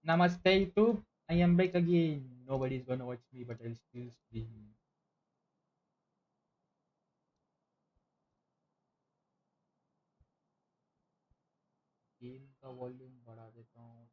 Namaste YouTube. I am back again. Nobody's gonna watch me, but I'll still stream. Game का volume बढ़ा देता हूँ.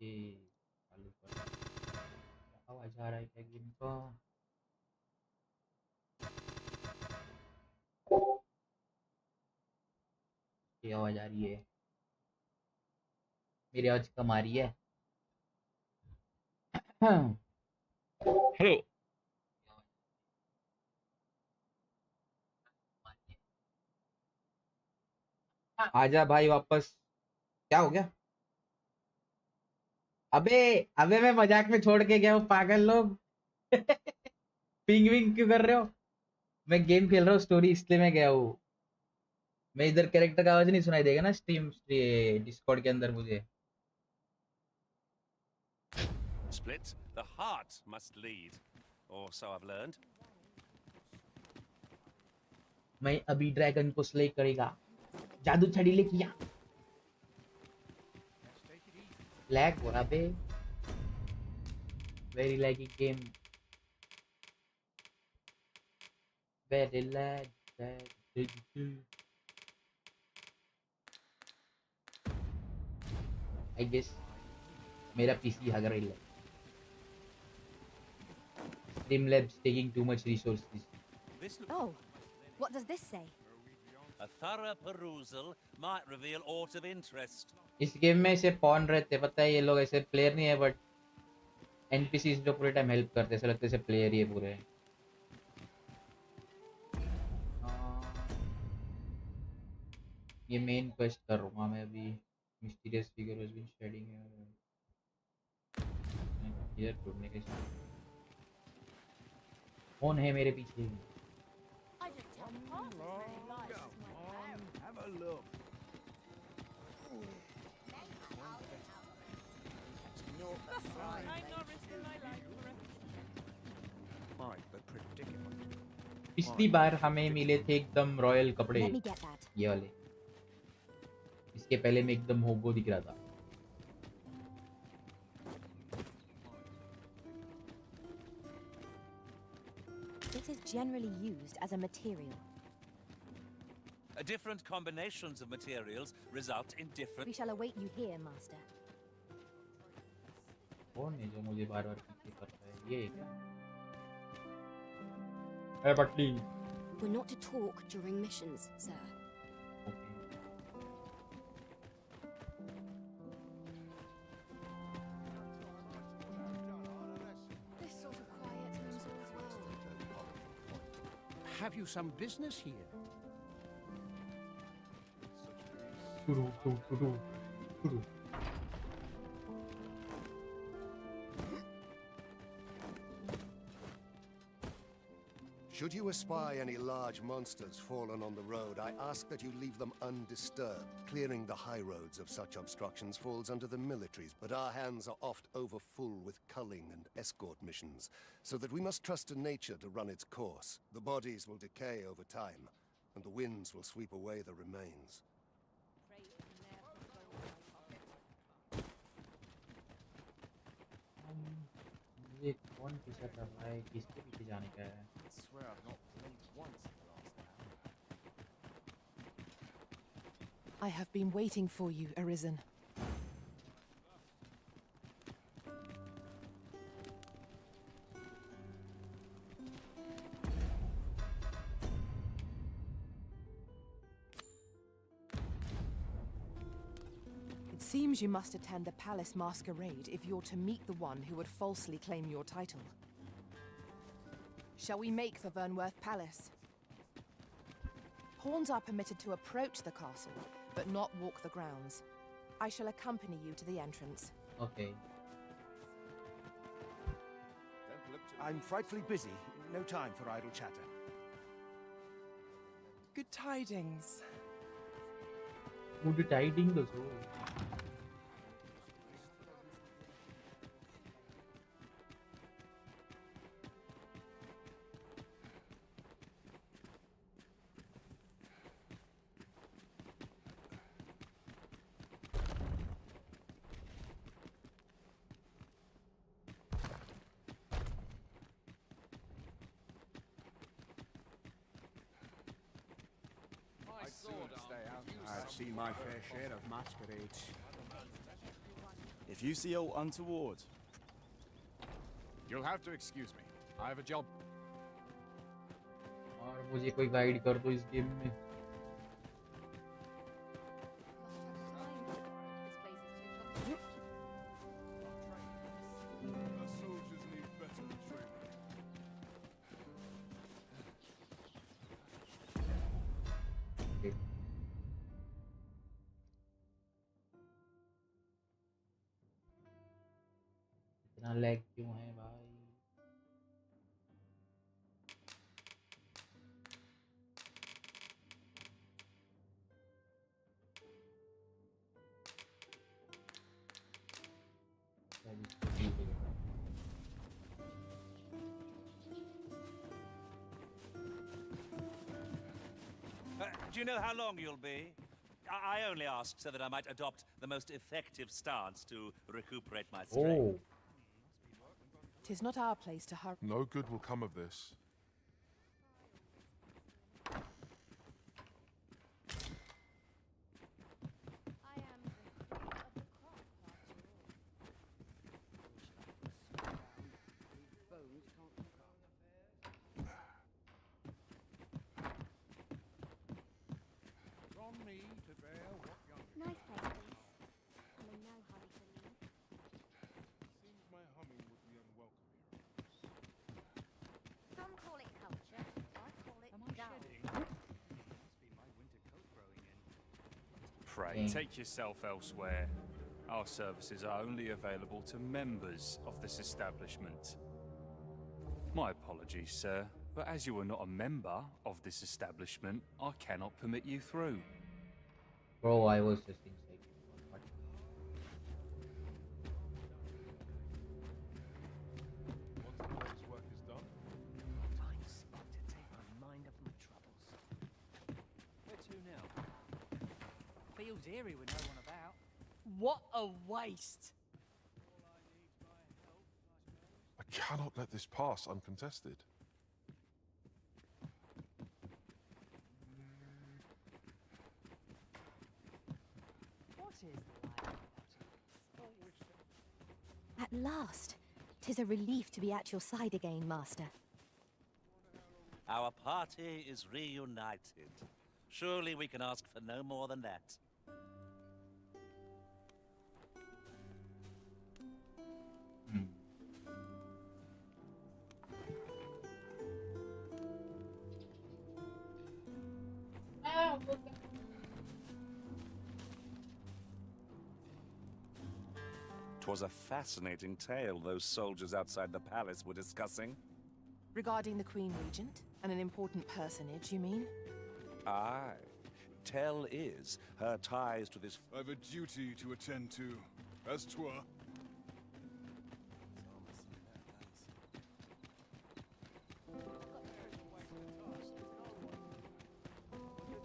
ये चालू कर. आवाज आ रहा है क्या गेम का? ये आवाज आ रही है. मेरी आवाज कम आ रही है. हेलो. आजा भाई वापस. क्या हो गया? अबे अबे मैं मजाक में छोड़ के गया हूँ पागल लोग. पिंग विंग क्यों कर रहे हो? मैं गेम खेल रहा हूँ स्टोरी इसलिए मैं गया हूँ. मैं इधर कैरेक्टर का आवाज नहीं सुनाई देगा ना स्ट्रीम डिस्कॉर्ड के अंदर मुझे. Split, the heart must lead, or so I've learned. मैं अभी ड्रैगन को स्ले करेगा. जादू छड़ी ले किया. लैग हो रहा बे. Very laggy game. Very lag. I guess मेरा पीसी हग रही है. Streamlabs taking too much resources. Oh, what does this say? A thorough perusal might reveal aught of interest. इस गेम में ऐसे पॉन रहते, पता है ये लोग ऐसे प्लेयर नहीं है बट एनपीसीज जो पूरे टाइम हेल्प करते, ऐसा लगता है ऐसे प्लेयर ही है पूरे. ये मेन क्वेस्ट कर रहा हूँ मैं अभी. Mysterious figure has been shedding इधर ढूंढने के साथ. कौन है मेरे पीछे? I just tell Martha's really nice. Have a look. Quite the predicament. पिछली बार हमें मिले थे एकदम रॉयल कपड़े. Let me get that. ये वाले. इसके पहले मैं एकदम होगो दिख रहा था. It is generally used as a material. Different combinations of materials result in different... We shall await you here, Master. कौन है जो मुझे बार बार पीछे कर रहा है? ये क्या? अरे पटली. We're not to talk during missions, sir. This sort of quiet means all's well. Have you some business here? Should you espy any large monsters fallen on the road, I ask that you leave them undisturbed. Clearing the high roads of such obstructions falls under the militaries, but our hands are oft overfull with culling and escort missions, so that we must trust to nature to run its course. The bodies will decay over time, and the winds will sweep away the remains. ये कौन पीछे कर रहा है? किसके पीछे जाने का है? I swear I've not played once in the last hour. I have been waiting for you, Arisen. It seems you must attend the palace masquerade if you're to meet the one who would falsely claim your title. Shall we make for Vernworth Palace? Pawns are permitted to approach the castle, but not walk the grounds. I shall accompany you to the entrance. Okay. I'm frightfully busy. No time for idle chatter. Good tidings. Good tidings also. I've seen my fair share of masquerades. If you see aught untoward, You'll have to excuse me. I have a job. और मुझे कोई guide कर दो इस game में. Must have time. This place is too toxic. Our soldiers need better training. Okay. इतना lag क्यों है भाई? Do you know how long you'll be? I only ask so that I might adopt the most effective stance to recuperate my strength. Oh, 'Tis not our place to hurry. No good will come of this. I am the cream of the crop, after From me to bear what young. Nice place, please. I'm in no hurry to leave. Seems my humming would be unwelcome here. Some call it culture. I call it dull. Pray, take yourself elsewhere. Our services are only available to members of this establishment. My apologies, sir, but as you are not a member of this establishment, I cannot permit you through. bro, I was just inside. What? Once the Lord's work is done, Fine spot to take my mind off my troubles. Where to now? Feels eerie with no one about. What a waste! I cannot let this pass uncontested. What is life? At last! 'Tis a relief to be at your side again, Master. Our party is reunited. Surely we can ask for no more than that. Twas a fascinating tale those soldiers outside the palace were discussing. Regarding the Queen Regent? And an important personage, you mean? Aye. Tell is her ties to this I've a duty to attend to, as 'twere.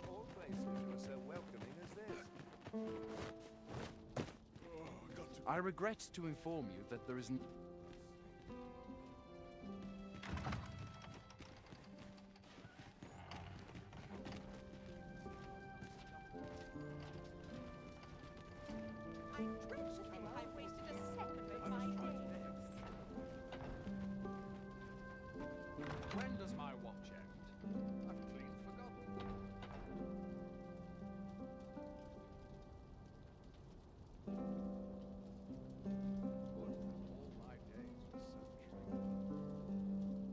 all places were so welcoming as this. I regret to inform you that there isn't. I dread to think I wasted a second of my days. When does my watch end? I've clean forgotten. All my days were so tranquil.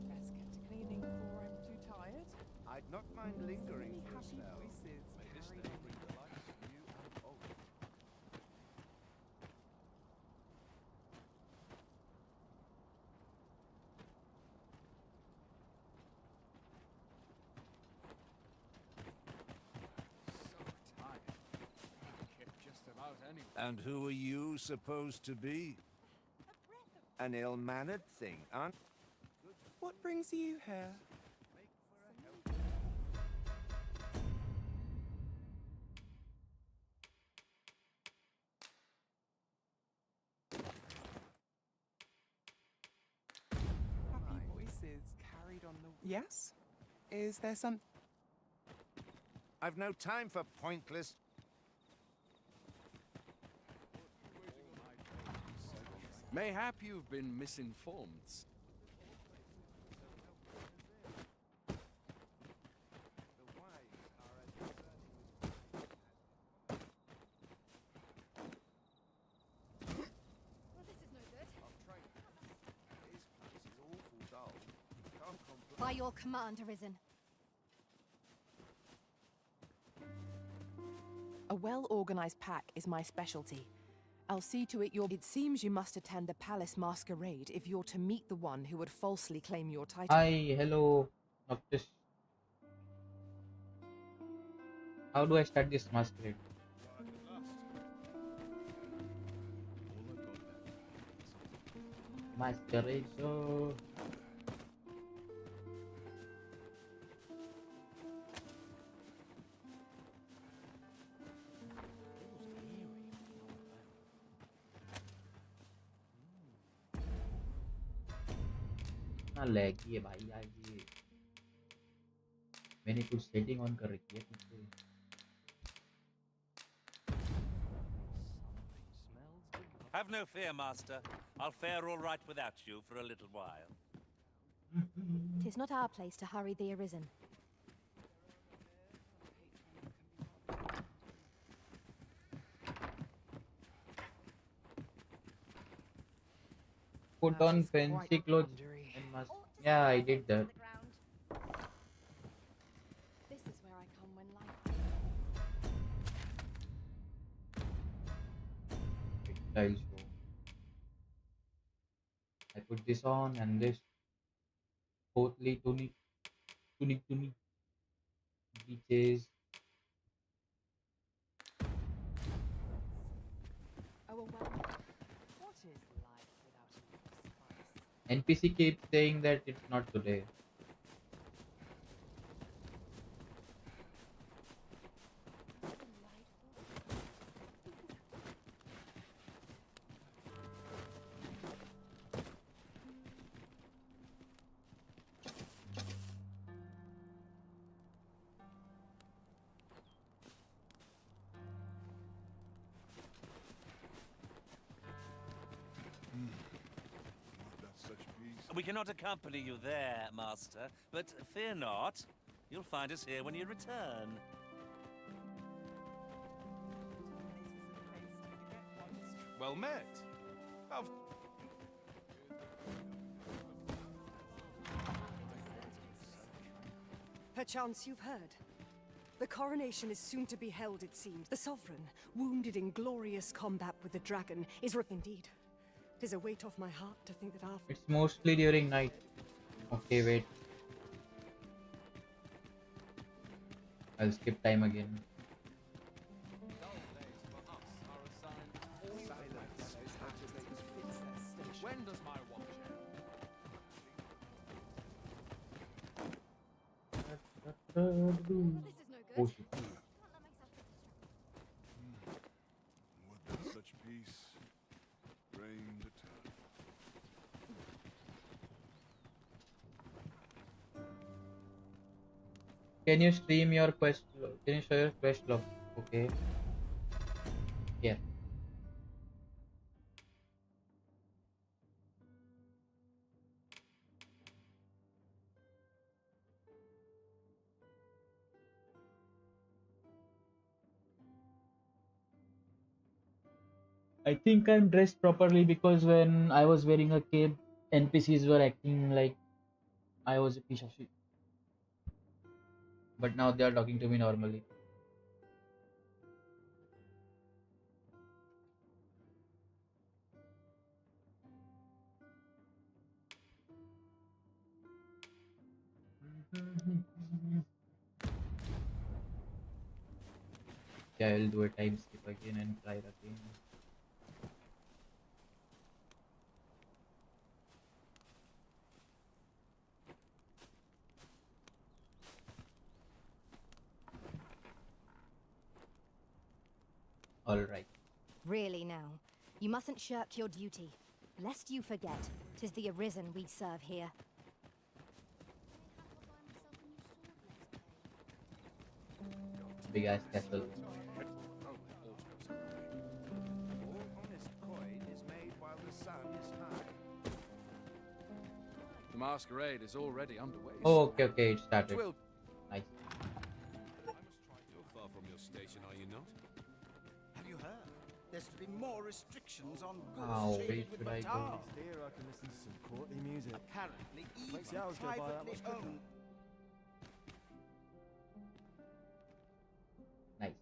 Best get to cleaning before I'm too tired. I'd not mind lingering Many for a happy spell. voices May this carried day on. bring delights new and old. And who are you supposed to be? An ill-mannered thing, aren't? What brings you here? Happy voices carried on the... Yes? Is there some... I've no time for pointless... Mayhap you've been misinformed. By your command, Arisen. A well-organized pack is my specialty. I'll see to it It seems you must attend the palace masquerade if you're to meet the one who would falsely claim your title. Hi, hello, Noctis. How do I start this masquerade? Masquerade show. इतना लैगी है भाई यार ये मैंने कुछ setting on कर रखी है पीछे Have no fear, Master. I'll fare all right without you for a little while. 'Tis not our place to hurry the Arisen. Put on fancy clothes and must. Yeah, I did that. This is where I come when life... Textile show. I put this on and this. Fourthly, tunic, breeches. Oh, well, what is life without a little spice? NPC keeps saying that it's not today. We cannot accompany you there, Master, but fear not. You'll find us here when you return. Well met. Perchance you've heard. The coronation is soon to be held, it seems. The Sovereign, wounded in glorious combat with the dragon, is indeed. 'Tis a weight off my heart to think that our... It's mostly during night. Okay, wait. I'll skip time again. When does my watch end? Oh shit. Would that such peace reigned eternal. Can you stream your quest? Can you show your quest log? Okay. Yeah. I think I'm dressed properly because when I was wearing a cape, NPCs were acting like I was a piece of shit. But now they are talking to me normally. Yeah, I'll do a time skip again and try it again. All right. Really now, you mustn't shirk your duty, lest you forget 'tis the Arisen we serve here. Big ass castle. All honest coin is made while the sun is high. The masquerade is already underway. Oh, okay, it started. Nice. You're far from your station, are you not? Have you heard? There's to be more restrictions on Wow, goods where traded with should I go? Batar. Here I can listen to some courtly music. Apparently, even Makes the hours go by that privately much quicker. owned. Nice.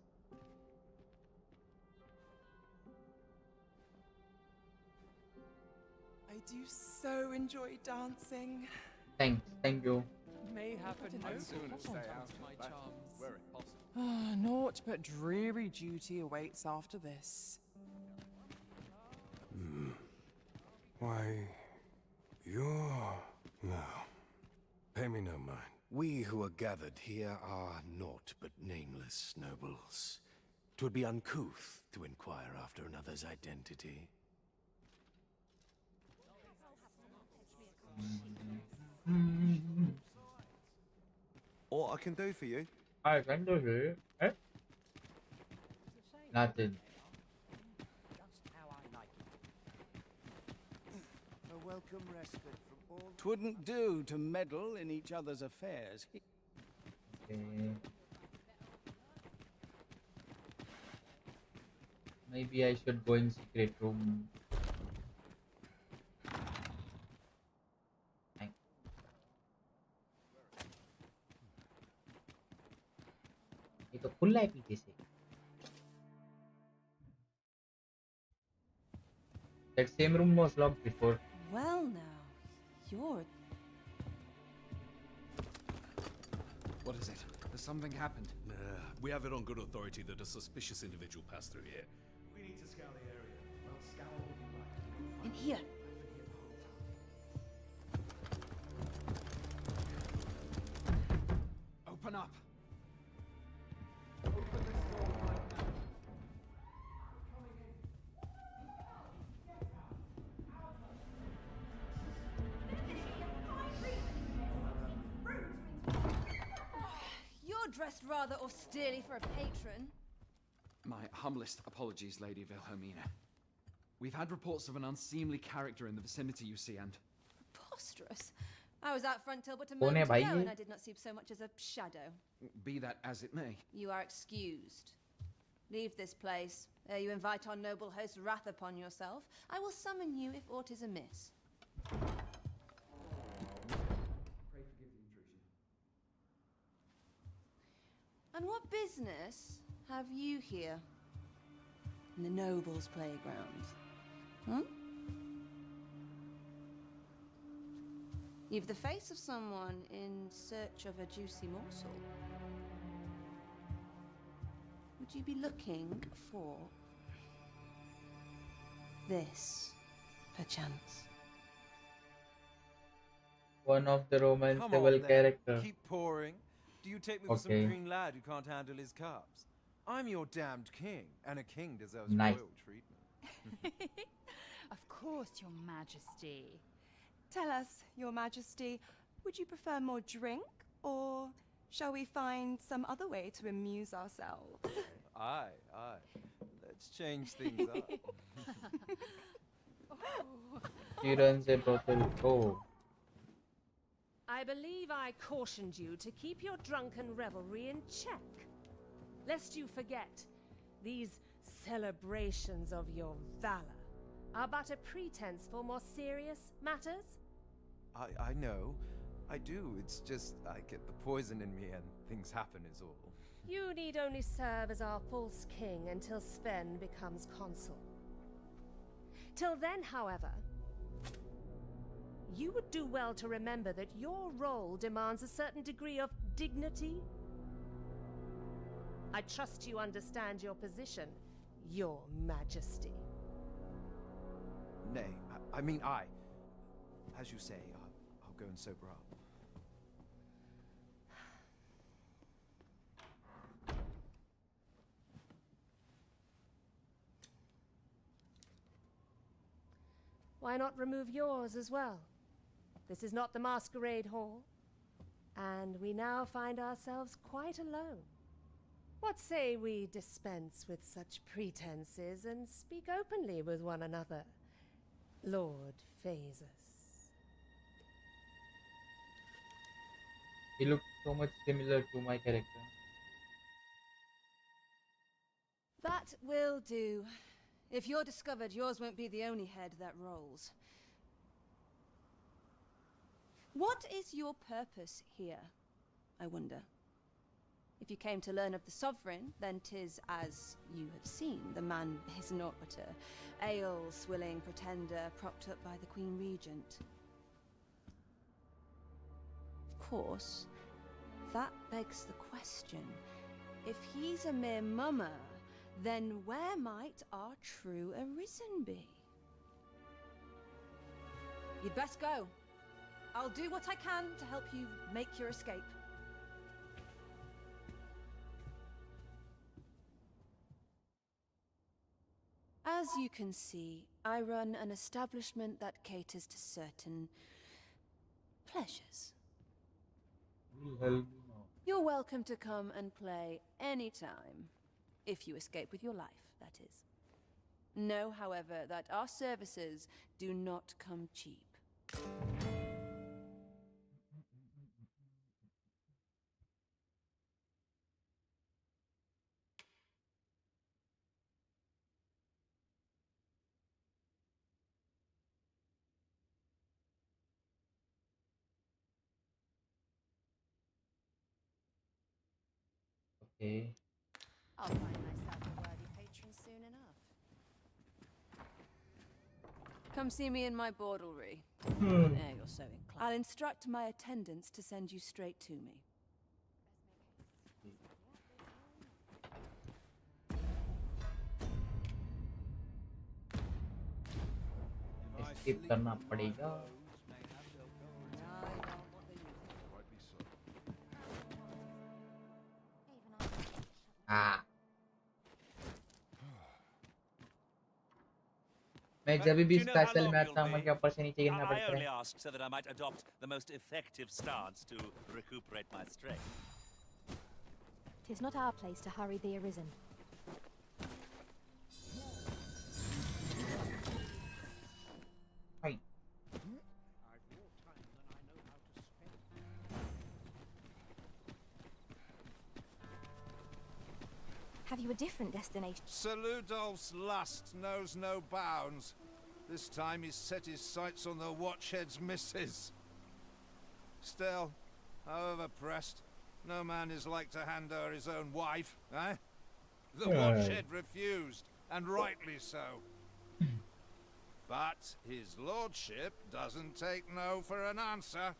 I do so enjoy dancing. Thanks. Thank you. May have a I'd sooner stay out my of that, charms. were it possible. Naught but dreary duty awaits after this. Why, you're... No. Pay me no mind. We who are gathered here are naught but nameless nobles. 'Twould be uncouth to inquire after another's identity. All I can do for you? I can do it. Eh? Nothing. A welcome respite from all. Twouldn't do to meddle in each other's affairs. Okay. Maybe I should go in secret room. ये तो खुला है पीछे से. That same room was locked before. Well now, you're... What is it? Has something happened? We have it on good authority that a suspicious individual passed through here. We need to scour the area. Well, scour all you like. In here. Open up! You're dressed rather austerely for a patron. My humblest apologies, Lady Wilhelmina. We've had reports of an unseemly character in the vicinity, you see, and... Preposterous. I was out front till but a कौन है moment भाई ago, ये? and I did not see so much as a shadow. Be that as it may. You are excused. Leave this place, ere you invite our noble host's wrath upon yourself. I will summon you if aught is amiss. Pray forgive the intrusion. And what business have you here? In the nobles' playgrounds? Hmm? You've the face of someone in search of a juicy morsel. Would you be looking for this, perchance? One of the Come romanceable on, then. character. Keep pouring. Do you take me for some Okay. green lad who can't handle his cups? I'm your damned king, and a king deserves Nice. royal treatment. Of course, Your Majesty. Tell us, Your Majesty, would you prefer more drink, or shall we find some other way to amuse ourselves? Aye, aye. Let's change things up. She runs a brothel. Oh, I believe I cautioned you to keep your drunken revelry in check, lest you forget these celebrations of your valor are but a pretense for more serious matters. I know. I do. It's just I get the poison in me and things happen is all. You need only serve as our false king until Sven becomes consul. Till then, however, you would do well to remember that your role demands a certain degree of dignity. I trust you understand your position, Your Majesty. Nay, I mean I. As you say, I'll go and sober up. why not remove yours as well? This is not the masquerade hall, and we now find ourselves quite alone. What say we dispense with such pretenses and speak openly with one another, Lord Phasus? He looks so much similar to my character. That will do. If you're discovered, yours won't be the only head that rolls. What is your purpose here, I wonder? If you came to learn of the Sovereign, then 'tis as you have seen. The man is naught but a ale-swilling pretender propped up by the Queen Regent. Of course, that begs the question. If he's a mere mummer, then where might our true Arisen be? You'd best go. I'll do what I can to help you make your escape. As you can see, I run an establishment that caters to certain pleasures. You're welcome to come and play anytime, if you escape with your life, that is. Know, however, that our services do not come cheap. Okay. I'll find myself a worthy patron soon enough. Come see me in my bordlery. There, you're so inclined. I'll instruct my attendants to send you straight to me. Escape करना पड़ेगा. Ah. मैं जब भी special में आता हूँ मुझे ऊपर से नीचे गिरना I पड़ता only है. asked so that I might adopt the most effective stance to recuperate my strength. 'Tis not our place to hurry the Arisen. Hi. Have you a different destination? Sir Ludolf's lust knows no bounds. This time he's set his sights on the Watchhead's missus. Still, however pressed, no man is like to hand her his own wife, eh? The Watchhead refused, and rightly so. But his lordship doesn't take no for an answer.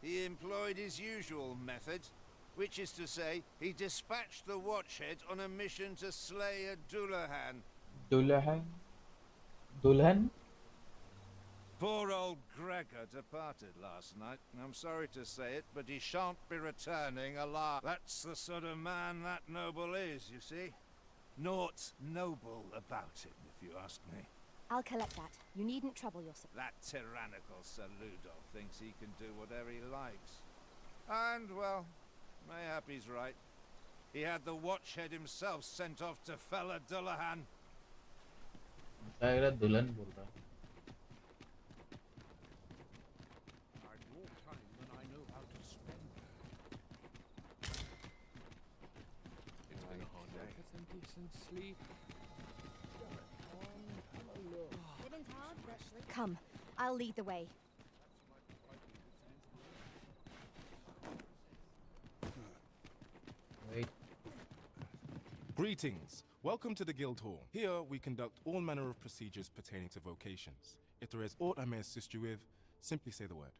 He employed his usual method, which is to say, he dispatched the Watchhead on a mission to slay a Dullahan. Dullahan? Dulhan? Poor old Gregor departed last night. I'm sorry to say it, but he shan't be returning alive. That's the sort of man that noble is, you see. Naught noble about him, if you ask me. I'll collect that. You needn't trouble yourself. That tyrannical Sir Ludolf thinks he can do whatever he likes. And, well, mayhap he's right. He had the Watchhead himself sent off to fell a Dullahan. दुल्हन बोल रहा. I've more time than I know how to spend. It's been a hard day. Get some decent sleep. Come, I'll lead the way. Wait. Greetings. Welcome to the Guild Hall. Here we conduct all manner of procedures pertaining to vocations. If there is aught I may assist you with, simply say the word.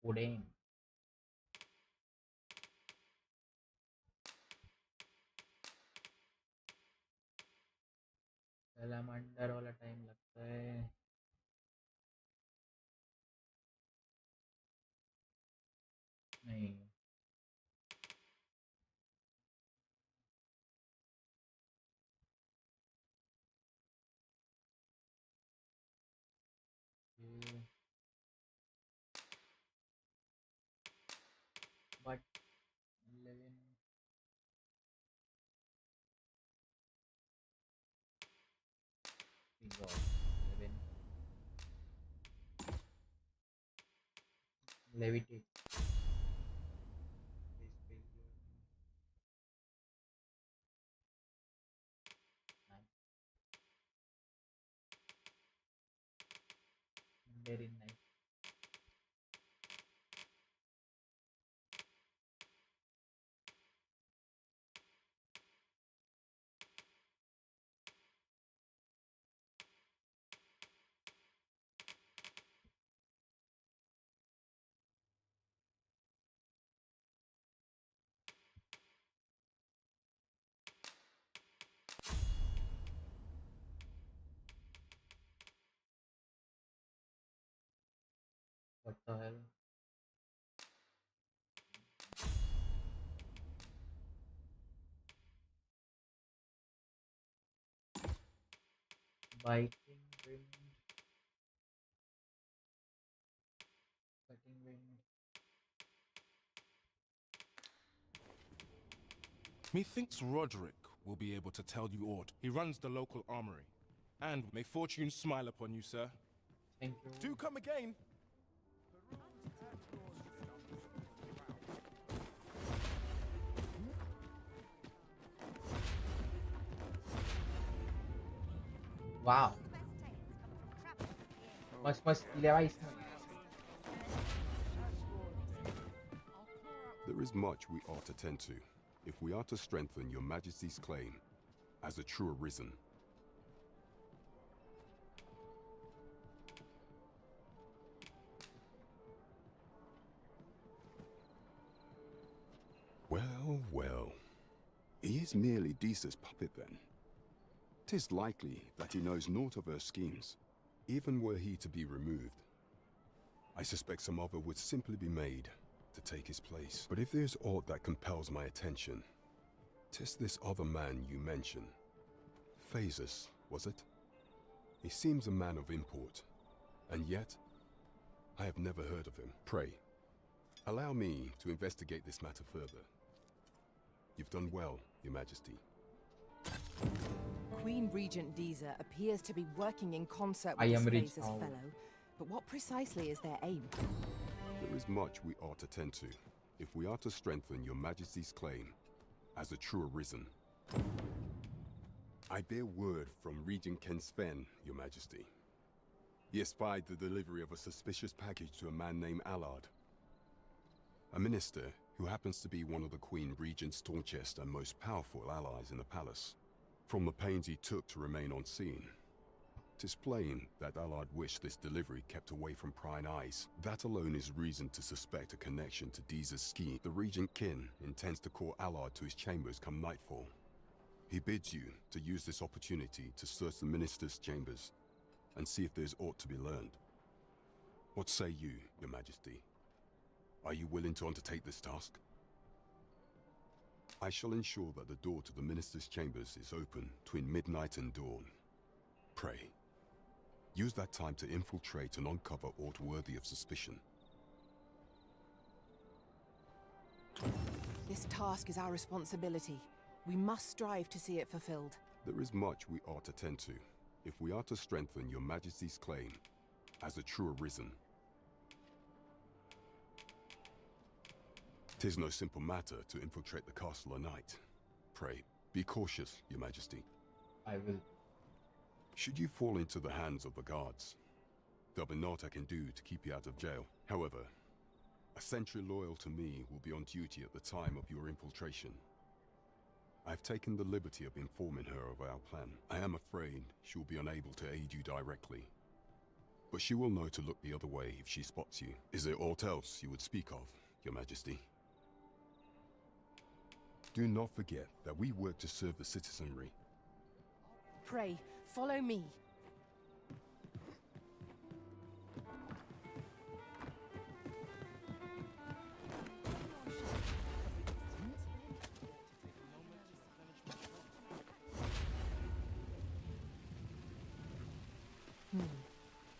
Pudding. Salamander वाला time लगता है. नहीं ये but 11 we got 11 levitate this figure 9 very nice what the hell biting wind cutting wind Methinks Roderick will be able to tell you aught. He runs the local armory. And may fortune smile upon you, sir. thank you Do come again. wow मस्त किले भाई इसमें There is much we ought to tend to, if we are to strengthen your Majesty's claim as a true Arisen. Well, well. He is merely Deesa's puppet then. 'Tis likely that he knows naught of her schemes, even were he to be removed. I suspect some other would simply be made to take his place. But if there's aught that compels my attention, 'tis this other man you mention. Phases, was it? He seems a man of import, and yet I have never heard of him. Pray, allow me to investigate this matter further. You've done well, Your Majesty. Queen Regent Deeza appears to be working in concert I with am this rich Phaser's now. fellow, but what precisely is their aim? There is much we ought to tend to, if we are to strengthen Your Majesty's claim as a true Arisen. I bear word from Regent Ken Sven, Your Majesty. He espied the delivery of a suspicious package to a man named Allard, a minister who happens to be one of the Queen Regent's staunchest and most powerful allies in the palace. From the pains he took to remain on scene, 'tis plain that Allard wished this delivery kept away from prying eyes. That alone is reason to suspect a connection to Deeza's scheme. The Regent Kin intends to call Allard to his chambers come nightfall. He bids you to use this opportunity to search the minister's chambers and see if there's aught to be learned. What say you, Your Majesty? Are you willing to undertake this task? I shall ensure that the door to the minister's chambers is open between midnight and dawn. Pray, use that time to infiltrate and uncover aught worthy of suspicion. This task is our responsibility. We must strive to see it fulfilled. There is much we ought to tend to, if we are to strengthen Your Majesty's claim as a true Arisen. 'Tis no simple matter to infiltrate the castle at night. Pray, be cautious, Your Majesty. I will. Should you fall into the hands of the guards, there'll be naught I can do to keep you out of jail. However, a sentry loyal to me will be on duty at the time of your infiltration. I've taken the liberty of informing her of our plan. I am afraid she will be unable to aid you directly, but she will know to look the other way if she spots you. Is there aught else you would speak of, Your Majesty? Do not forget that we work to serve the citizenry. Pray, follow me.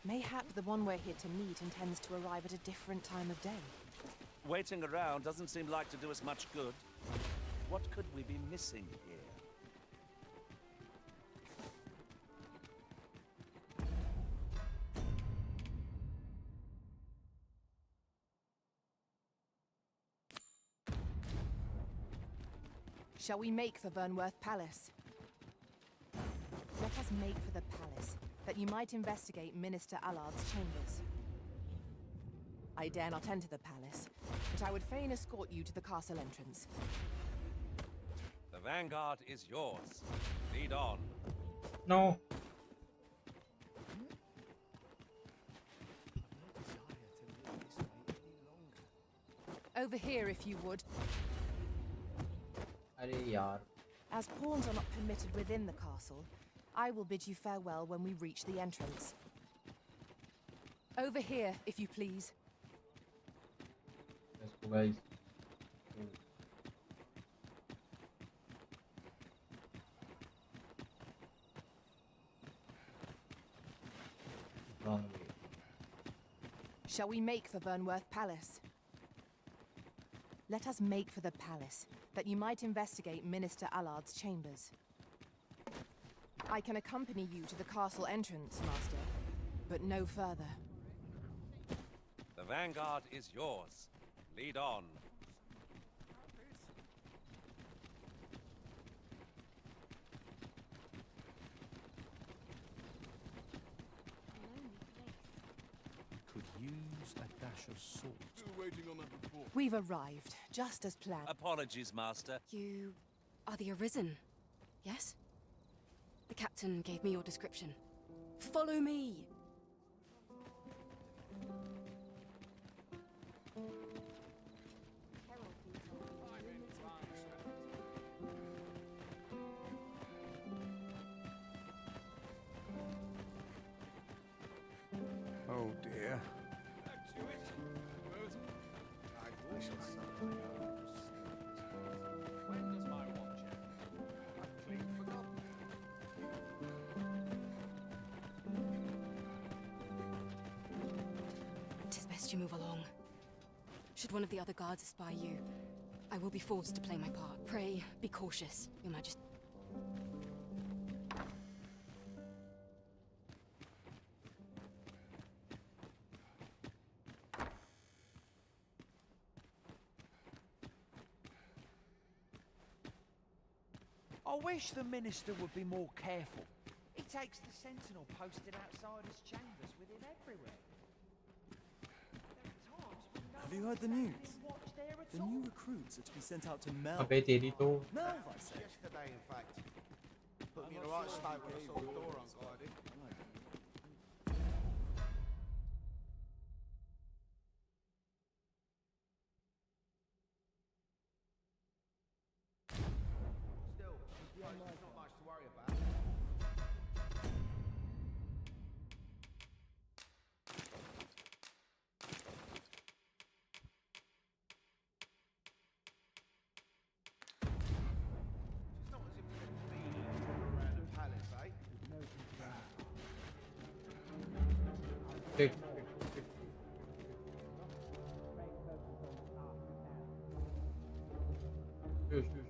Mayhap the one we're here to meet intends to arrive at a different time of day. Waiting around doesn't seem like to do us much good. What could we be missing here? Shall we make for Vernworth Palace? Let us make for the palace, that you might investigate Minister Allard's chambers. I dare not enter the palace, but I would fain escort you to the castle entrance. The vanguard is yours. Lead on. No. Over here, if you would. अरे यार. As pawns are not permitted within the castle, I will bid you farewell when we reach the entrance. Over here, if you please. Let's go, guys. Wrong way. Shall we make for Vernworth Palace? Let us make for the palace, that you might investigate Minister Allard's chambers. I can accompany you to the castle entrance, Master, but no further. The vanguard is yours. Lead on. Could use a dash of salt. We've arrived, just as planned. Apologies, Master. You are the Arisen, yes? The captain gave me your description. Follow me! Oh dear. When does my watch end? I've clean forgotten. Tis best you move along. Should one of the other guards espy you, I will be forced to play my part. Pray, be cautious, Your Majesty. I wish the minister would be more careful. He takes the sentinel posted outside his chambers with him everywhere. Have you heard the news? The new recruits are to be sent out to Mel. अबे तेरी तो. Melv, I say. Yesterday, in fact. Put me in the right state when I saw the door unguarded. Still, there's not much to worry about. It's not as if we're convenient around the palace, eh? Take. Shush, shush.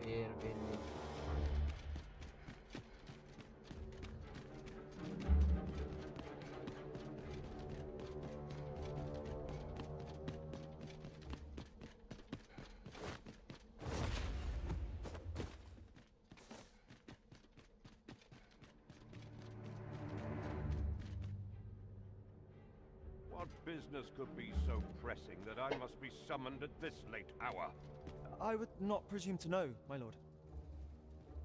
Where? What business could be so pressing that I must be summoned at this late hour? I would not presume to know, my lord.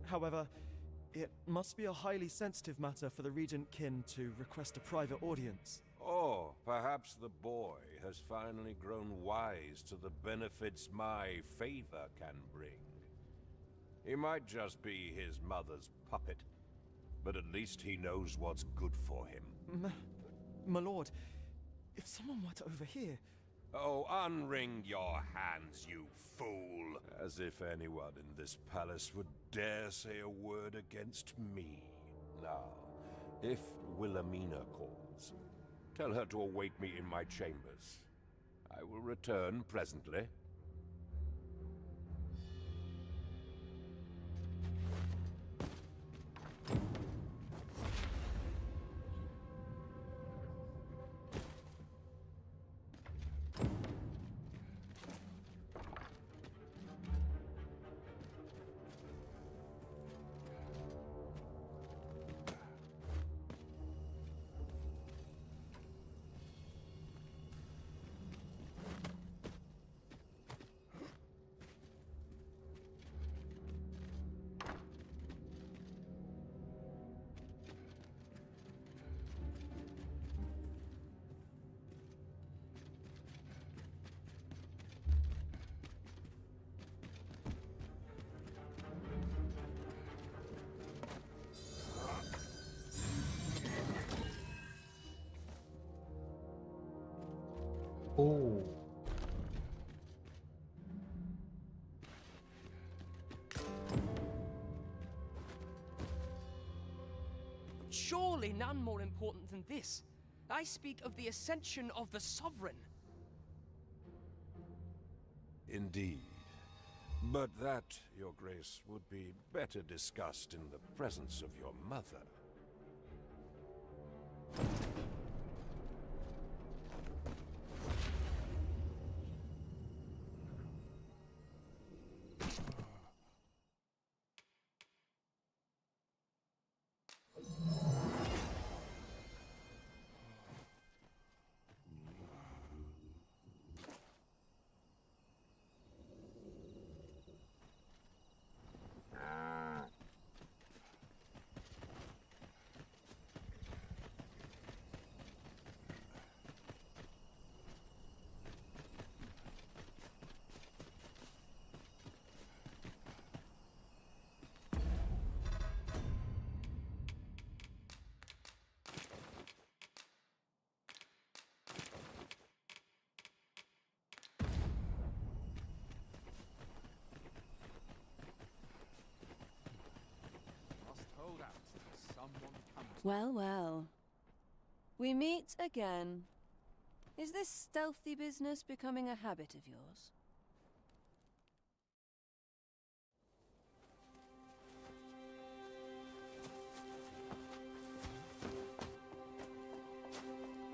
However, it must be a highly sensitive matter for the Regent kin to request a private audience. Or perhaps the boy has finally grown wise to the benefits my favor can bring. He might just be his mother's puppet, but at least he knows what's good for him. My lord, if someone were to overhear... Oh, unring your hands, you fool! As if anyone in this palace would dare say a word against me. Now, if Wilhelmina calls, tell her to await me in my chambers. I will return presently. Oh. Surely none more important than this. I speak of the ascension of the Sovereign. Indeed. But that, Your Grace, would be better discussed in the presence of your mother. Well, well. We meet again. Is this stealthy business becoming a habit of yours?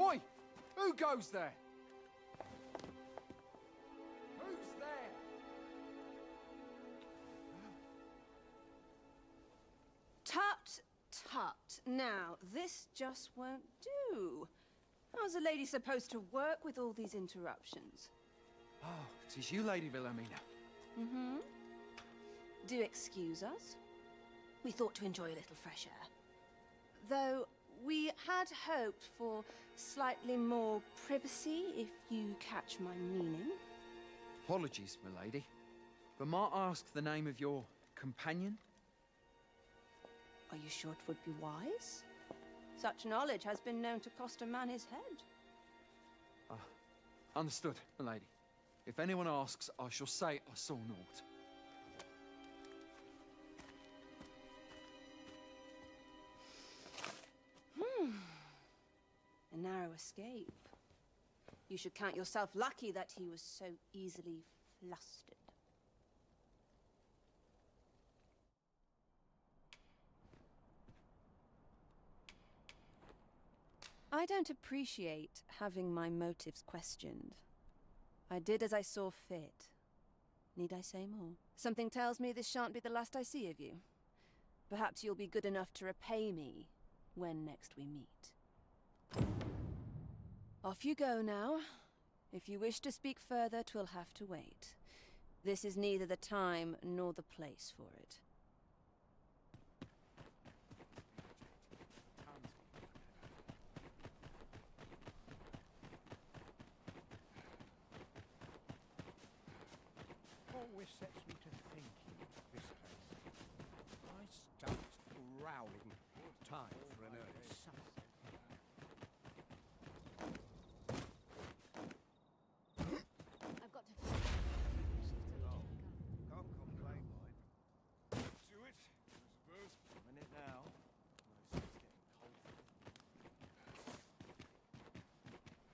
Oi! Who goes there? Who's there? Tut, tut. Now, this just won't do. How's a lady supposed to work with all these interruptions? Oh, it is you, Lady Wilhelmina. Mm-hmm. Do excuse us. We thought to enjoy a little fresh air. Though we had hoped for slightly more privacy, if you catch my meaning. Apologies, milady. But might I ask the name of your companion? Are you sure it would be wise? Such knowledge has been known to cost a man his head. Understood, milady. If anyone asks, I shall say I saw naught. A narrow escape. You should count yourself lucky that he was so easily flustered. I don't appreciate having my motives questioned. I did as I saw fit. Need I say more? Something tells me this shan't be the last I see of you. Perhaps you'll be good enough to repay me when next we meet. Off you go now. If you wish to speak further, 'twill have to wait. This is neither the time nor the place for it. Always sets me to thinking of this place. My stomach's growling. Time for an early sunset. I've got to. Oh, can't complain, mine. Do it, I suppose. I'm in it now.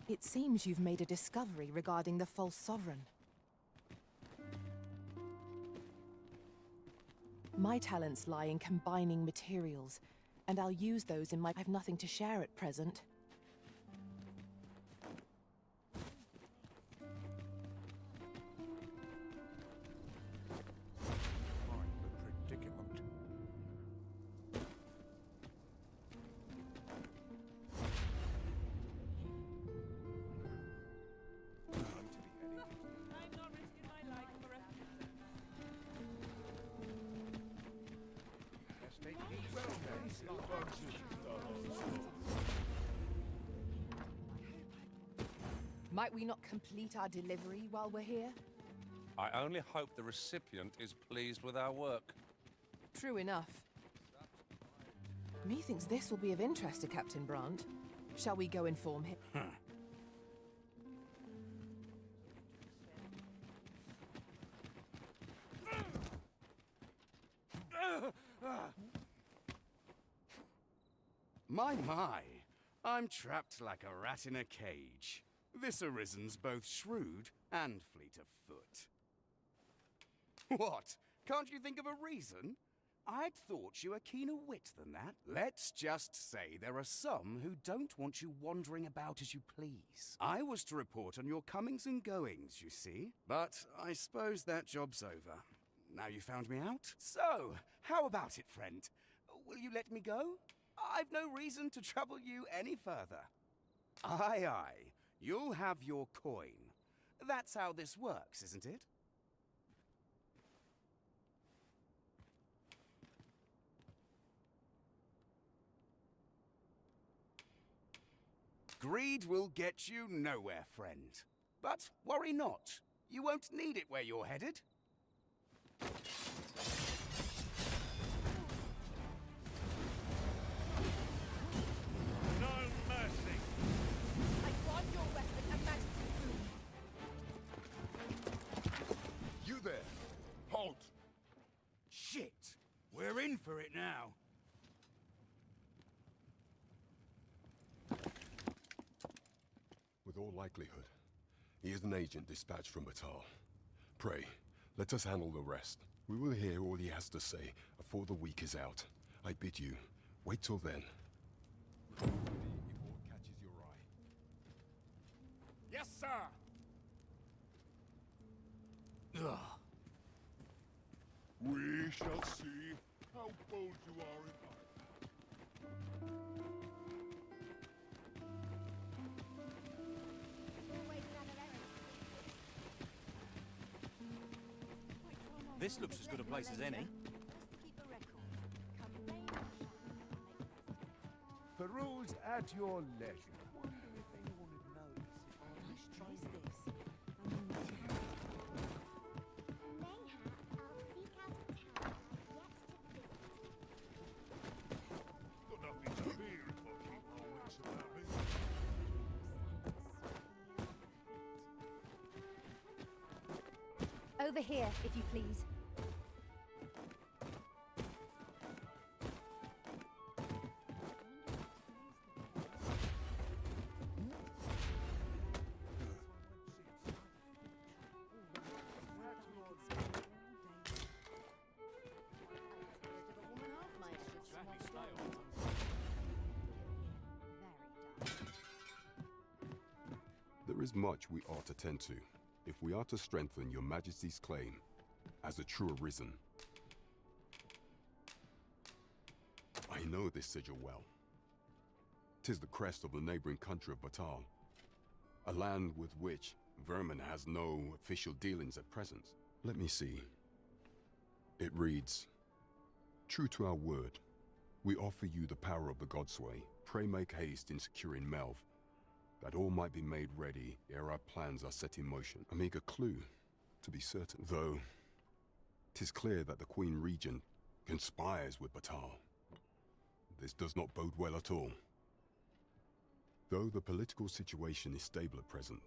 It seems you've made a discovery regarding the false sovereign. My talents lie in combining materials, and I'll use those in my... I've nothing to share at present. Predicament. Might we not complete our delivery while we're here? I only hope the recipient is pleased with our work. True enough. Methinks this will be of interest to Captain Brandt. Shall we go inform him? My, I'm trapped like a rat in a cage. This Arisen's both shrewd and fleet of foot. What? Can't you think of a reason? I'd thought you were keener wit than that. Let's just say there are some who don't want you wandering about as you please. I was to report on your comings and goings, you see. But I suppose that job's over. Now you found me out? So, how about it, friend? Will you let me go? I've no reason to trouble you any further. Aye, aye. You'll have your coin. That's how this works, isn't it? Greed will get you nowhere, friend. But worry not. You won't need it where you're headed. No mercy! I want your weapon and magic room. You there! Halt! Shit! We're in for it now. With all likelihood, he is an agent dispatched from Batal. Pray, let us handle the rest. We will hear all he has to say before the week is out. I bid you, wait till then. If aught catches your eye. Yes, sir! Ugh. We shall see how bold you are in life. This looks as good a place as any. Peruse at your leisure. Wonder if anyone would notice it. Let's try this. Got nothing to fear if I keep my wits about me. Over here, if you please. There is much we ought to tend to, if we are to strengthen your Majesty's claim as a true Arisen. I know this sigil well. 'Tis the crest of the neighboring country of Batal, a land with which Vermin has no official dealings at present. Let me see. It reads, "True to our word, we offer you the power of the Godsway. Pray make haste in securing Melv, that all might be made ready ere our plans are set in motion." A meager clue, to be certain, though 'tis clear that the Queen Regent conspires with Batal. This does not bode well at all. Though the political situation is stable at present,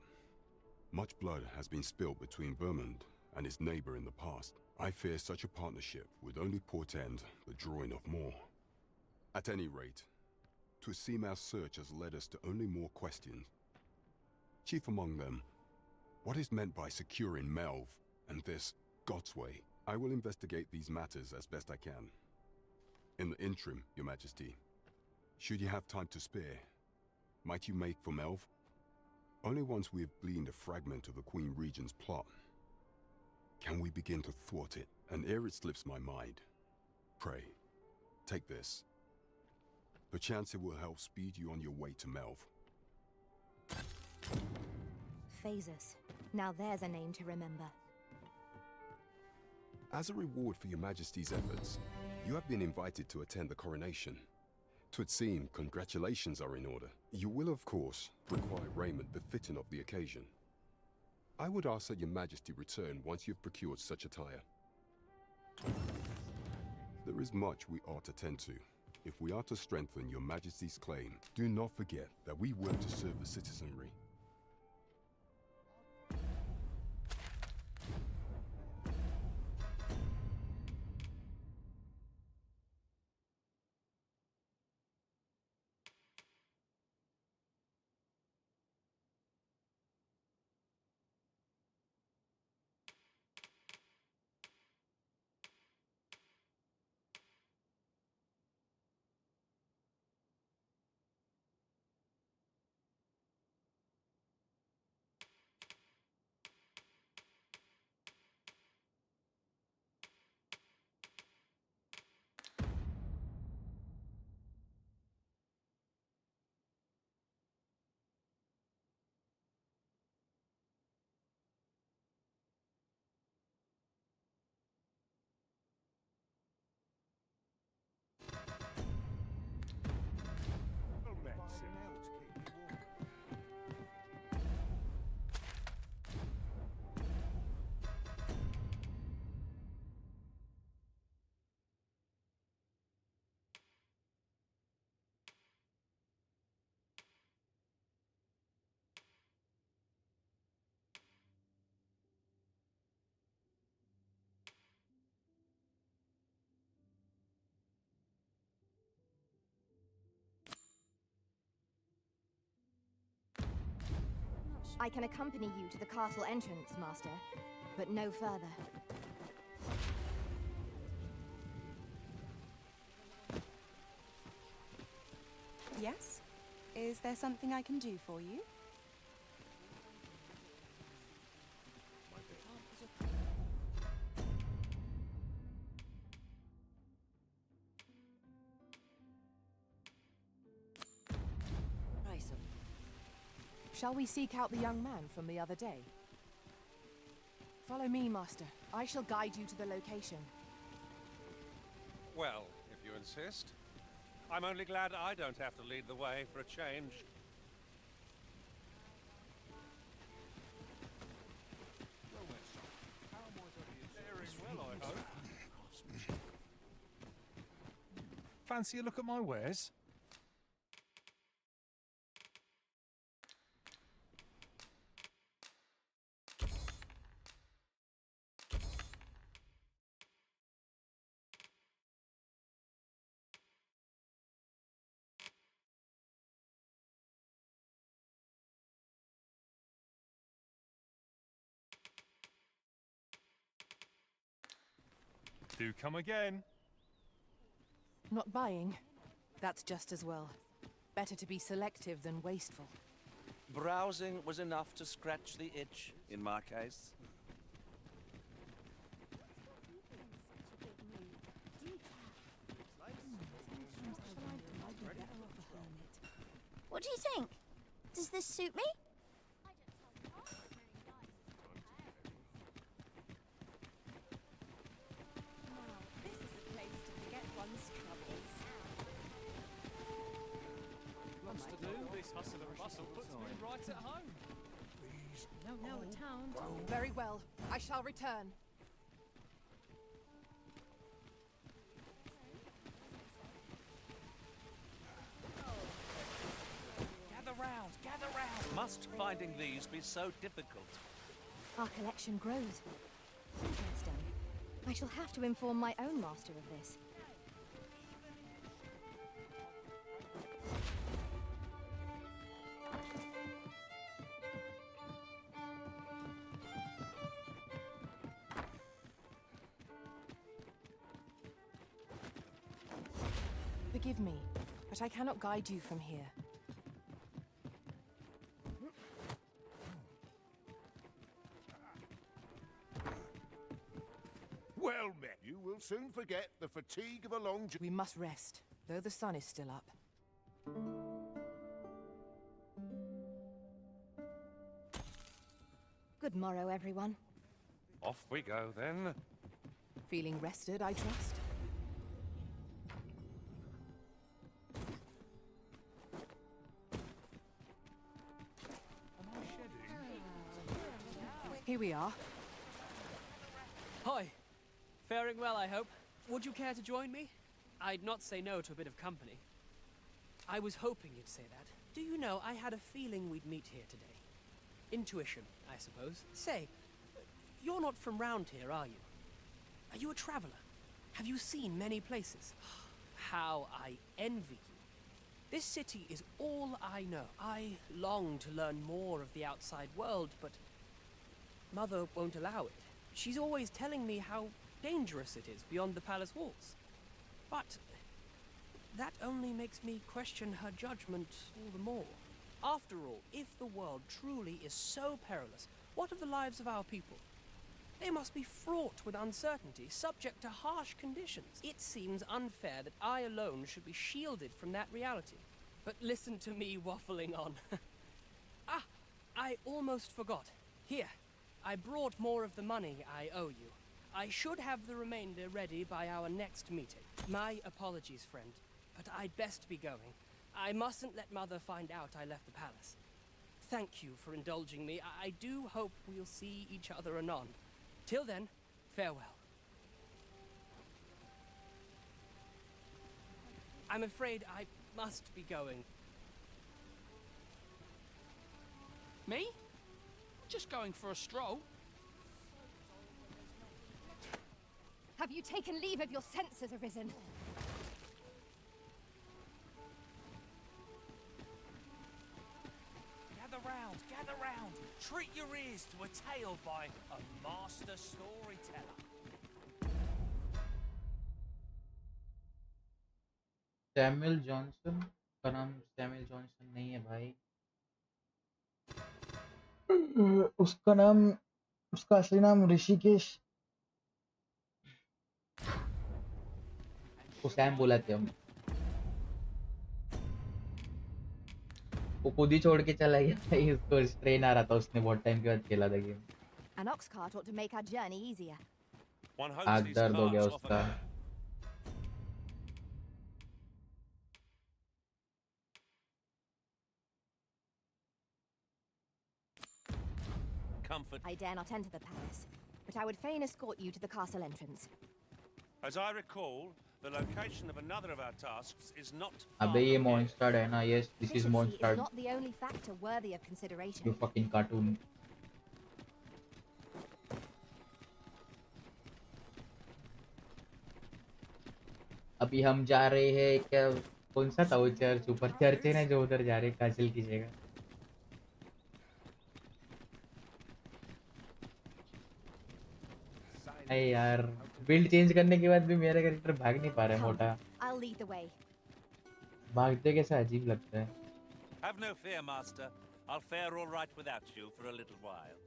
much blood has been spilt between Vermund and his neighbor in the past. I fear such a partnership would only portend the drawing of more. At any rate, 'twould seem our search has led us to only more questions. Chief among them, what is meant by securing Melv and this Godsway? I will investigate these matters as best I can. In the interim, Your Majesty, should you have time to spare, might you make for Melv? Only once we have gleaned a fragment of the Queen Regent's plot can we begin to thwart it, and ere it slips my mind, pray, take this. Perchance it will help speed you on your way to Melv. Phases. Now there's a name to remember. As a reward for Your Majesty's efforts, you have been invited to attend the coronation. 'Twould seem congratulations are in order. You will, of course, require raiment befitting of the occasion. I would ask that Your Majesty return once you've procured such attire. There is much we ought to tend to. If we are to strengthen Your Majesty's claim, do not forget that we work to serve the citizenry. I can accompany you to the castle entrance, Master, but no further. Yes? Is there something I can do for you? Arisen. Shall we seek out the young man from the other day? Follow me, Master. I shall guide you to the location. Well, if you insist. I'm only glad I don't have to lead the way for a change. Very well, I hope. Fancy a look at my wares? Do come again. Not buying? That's just as well. Better to be selective than wasteful. Browsing was enough to scratch the itch, in my case. What do you think? Does this suit me? used to do. This hustle and bustle puts me right at home. No, a town. Very well. I shall return. Gather round, gather round. Must finding these be so difficult? Our collection grows. Interesting. I shall have to inform my own master of this. Forgive me, but I cannot guide you from here. Well met. You will soon forget the fatigue of a long journey. We must rest, though the sun is still up. Good morrow, everyone. Off we go then. Feeling rested, I trust? Here we are. Hi. Faring well, I hope. Would you care to join me? I'd not say no to a bit of company. I was hoping you'd say that. Do you know, I had a feeling we'd meet here today. Intuition, I suppose. Say, you're not from round here, are you? Are you a traveler? Have you seen many places? How I envy you. This city is all I know. I long to learn more of the outside world, but Mother won't allow it. She's always telling me how dangerous it is beyond the palace walls. But that only makes me question her judgment all the more. After all, if the world truly is so perilous, what of the lives of our people? They must be fraught with uncertainty, subject to harsh conditions. It seems unfair that I alone should be shielded from that reality. But listen to me waffling on. Ah, I almost forgot. Here, I brought more of the money I owe you. I should have the remainder ready by our next meeting. My apologies, friend, but I'd best be going. I mustn't let Mother find out I left the palace. Thank you for indulging me. I do hope we'll see each other anon. Till then, farewell. I'm afraid I must be going. Me? Just going for a stroll. Have you taken leave of your senses, Arisen? Gather round, gather round. Treat your ears to a tale by a master storyteller. Samuel Johnson का नाम Samuel Johnson नहीं है भाई। उसका नाम, उसका असली नाम ऋषिकेश। वो सैम बोला थे हम। वो खुद ही छोड़ के चला गया भाई, उसको स्ट्रेन आ रहा था, उसने बहुत टाइम के बाद खेला था game. An ox cart ought to make our journey easier. हाथ दर्द हो गया उसका। Comfort. I dare not enter the palace, but I would fain escort you to the castle entrance. As I recall, the location of another of our tasks is not अबे ये monster है ना? Yes, this is Efficiency monster. is not the only factor worthy of consideration. You fucking cartoon. अभी हम जा रहे हैं क्या? कौन सा था वो चर्च? ऊपर चर्च है ना जो उधर जा रहे हैं कासिल की जगह। अरे यार बिल्ड चेंज करने के बाद भी मेरा कैरेक्टर भाग नहीं पा रहा है मोटा। I'll lead the way. भागते कैसा अजीब लगता है। Have no fear, Master. I'll fare all right without you for a little while.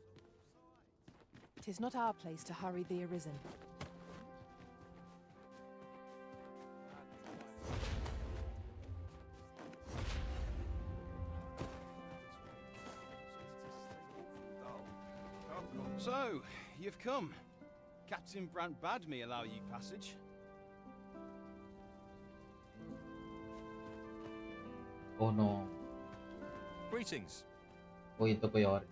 'Tis not our place to hurry the Arisen. So, you've come. Captain Brant bade me allow you passage. Oh no. Greetings. ओ ये तो कोई और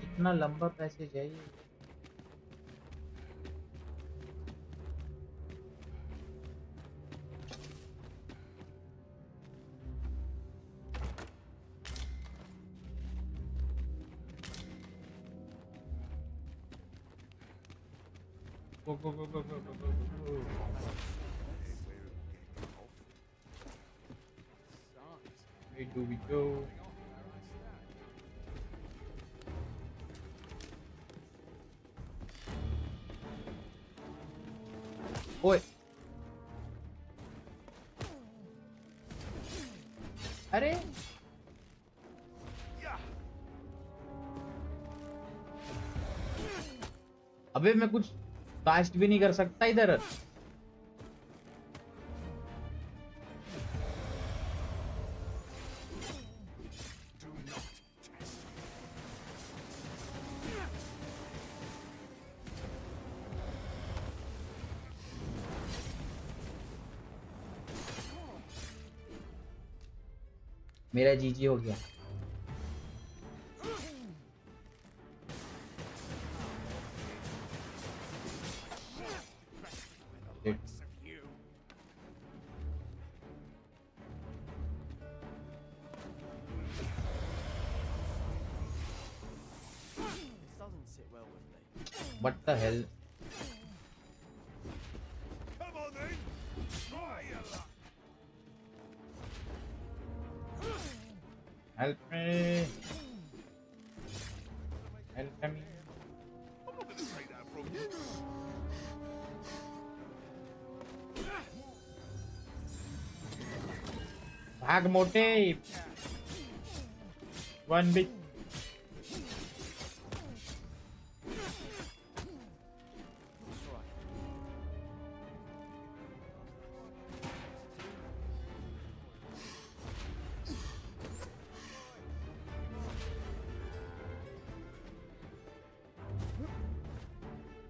इतना लंबा passage है ये Go, go, go, go, go, go, go, go. Where do we go? ओए अरे अबे मैं कुछ कास्ट भी नहीं कर सकता इधर मेरा जीजी हो गया What the hell? Come on then! Try your luck! Help me! Help me! I'm not gonna take that from you! भाग मोटे! One big.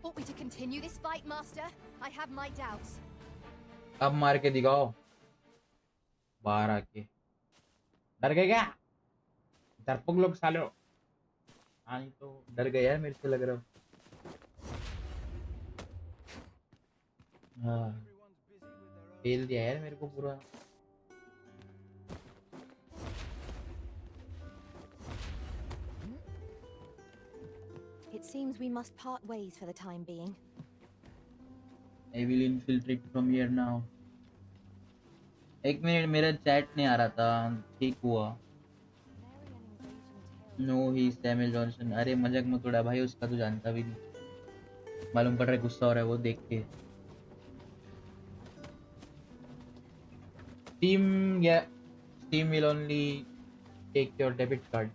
Want me to continue this fight, Master? I have my doubts. अब मार के दिखाओ बाहर आके डर गए क्या डरपोक लोग साले हाँ तो डर गए यार मेरे से लग रहा हाँ फेल दिया यार मेरे को पूरा It seems we must part ways for the time being. I will infiltrate from here now. एक मिनट मेरा चैट नहीं आ रहा था ठीक हुआ नो ही सैमुअल जॉनसन अरे मजाक मत उड़ा भाई उसका तो जानता भी नहीं मालूम पड़ रहा है गुस्सा हो रहा है वो देख के Steam will only take your debit card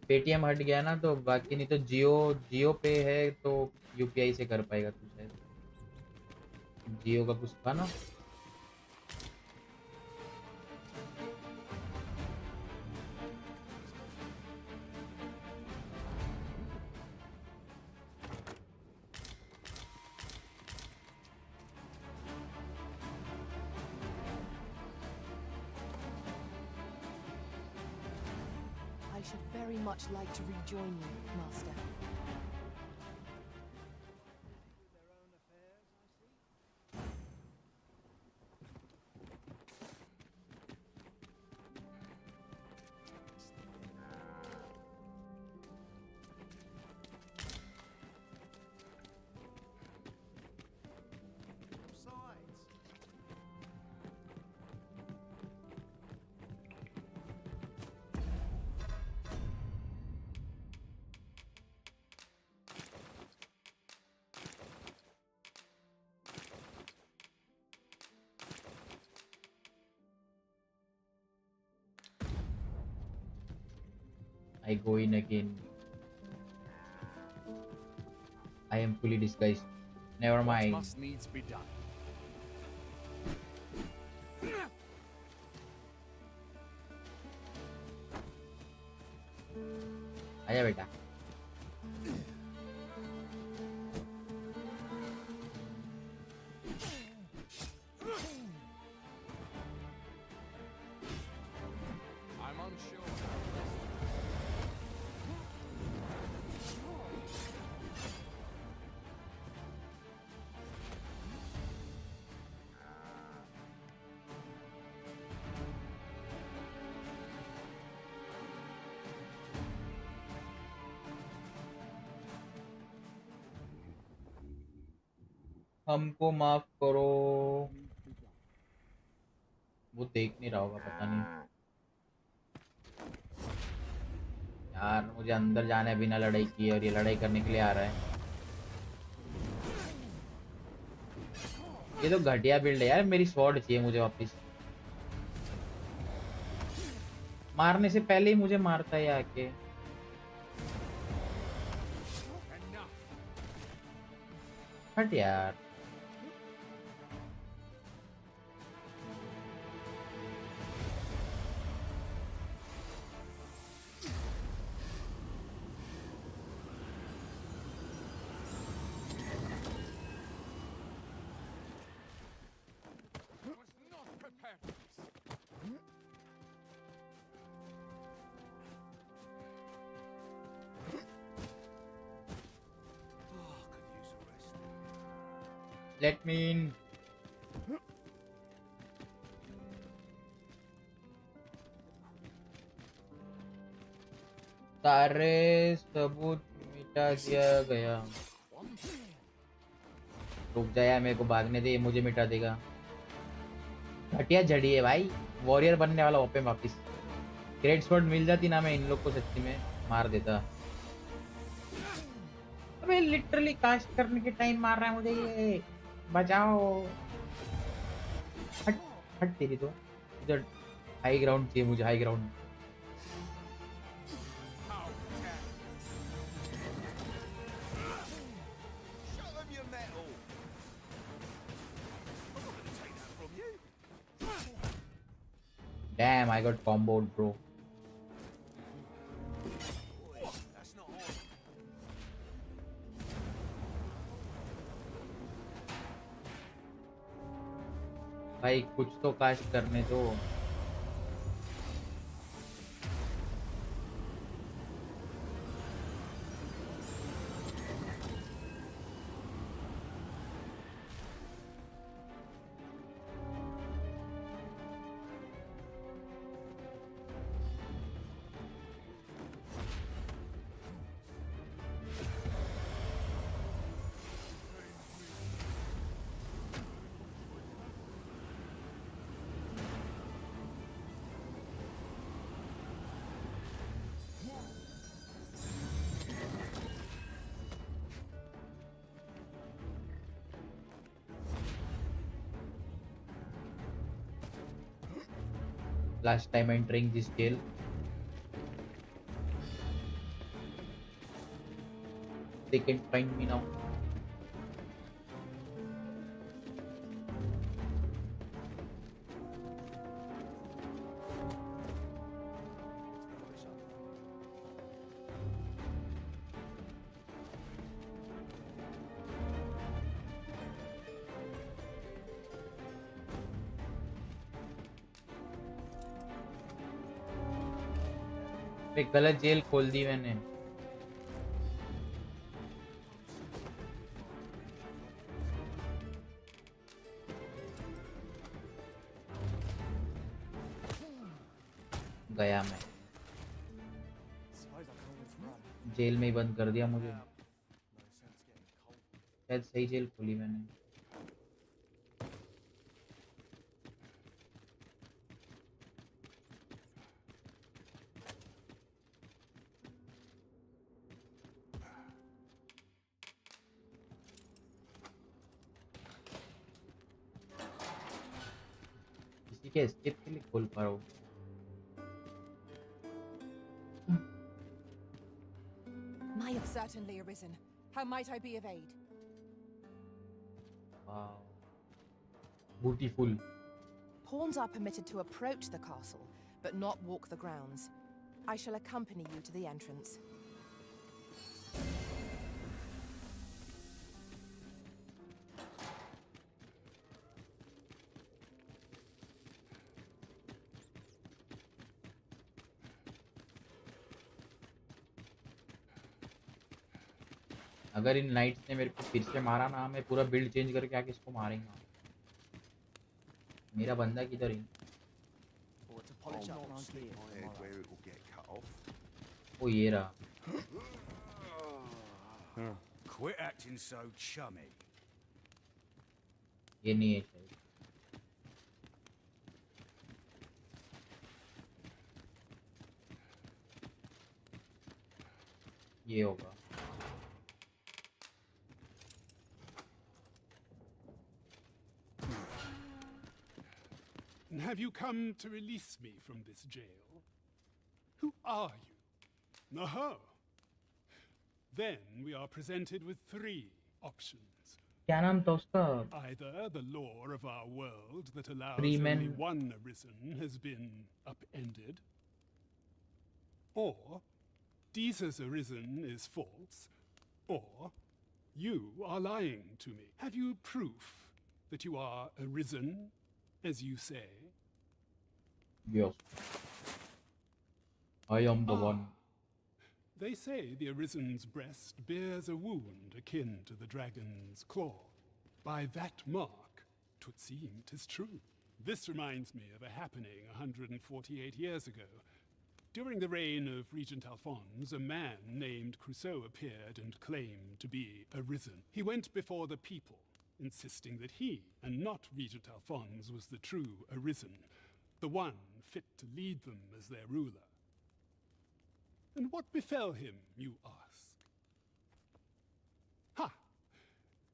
Paytm हट गया ना तो बाकी नहीं तो जियो पे है तो यूपीआई से कर पाएगा तू शायद जियो का कुछ था ना I should very much like to rejoin you, Master. I go in again. I am fully disguised. Never What mind. must needs be done. आजा बेटा। I'm unsure. हमको माफ करो। वो देख नहीं रहा होगा, पता नहीं। यार मुझे अंदर जाना है बिना लड़ाई किए, और ये लड़ाई करने के लिए आ रहा है। ये तो घटिया बिल्ड है यार। मेरी स्वॉर्ड चाहिए मुझे वापस। मारने से पहले ही मुझे मारता है आके। हट यार। Let me in. सारे सबूत मिटा दिया गया। रुक जाया, मेरे को भागने दे, मुझे मिटा देगा। घटिया जड़ी है भाई। वॉरियर बनने वाला ओपे वापिस। ग्रेट स्वॉर्ड मिल जाती ना, मैं इन लोग को सच्ची में मार देता। अबे लिटरली कास्ट करने के टाइम मार रहा है मुझे ये। बचाओ। हट हट तेरी तो। इधर हाई ग्राउंड चाहिए मुझे, high ground. Show them your metal. I'm not going to take that from you. Damn, I got comboed, bro. That's not on. भाई कुछ तो कास्ट करने दो। Last time entering this jail. They can find me now. एक गलत jail खोल दी मैंने। गया मैं। जेल में ही बंद कर दिया मुझे। शायद सही जेल खोली मैंने। किसी के एस्केप के लिए खोल पा रहा हूँ। Certainly, Arisen. How might I be of aid? Wow. Beautiful. Pawns are permitted to approach the castle, but not walk the grounds. I shall accompany you to the entrance. अगर इन नाइट्स ने मेरे को फिर से मारा ना, मैं पूरा बिल्ड चेंज करके आके इसको मारेंगा। मेरा बंदा किधर है? ओ ये रहा। Quit acting so chummy. ये नहीं है शायद। ये होगा। Have you come to release me from this jail? Who are you? Aha! Then we are presented with 3 options. क्या नाम था उसका? Either the law of our world that allows Freeman. only one Arisen has been upended, or Deeza's Arisen is false, or you are lying to me. Have you proof that you are Arisen, as you say? Yes. I am the one. They say the Arisen's breast bears a wound akin to the dragon's claw. By that mark, 'twould seem 'tis true. This reminds me of a happening 148 years ago. During the reign of Regent Alphonse, a man named Crusoe appeared and claimed to be Arisen. He went before the people, insisting that he, and not Regent Alphonse, was the true Arisen, the one fit to lead them as their ruler. And what befell him, you ask? Ha!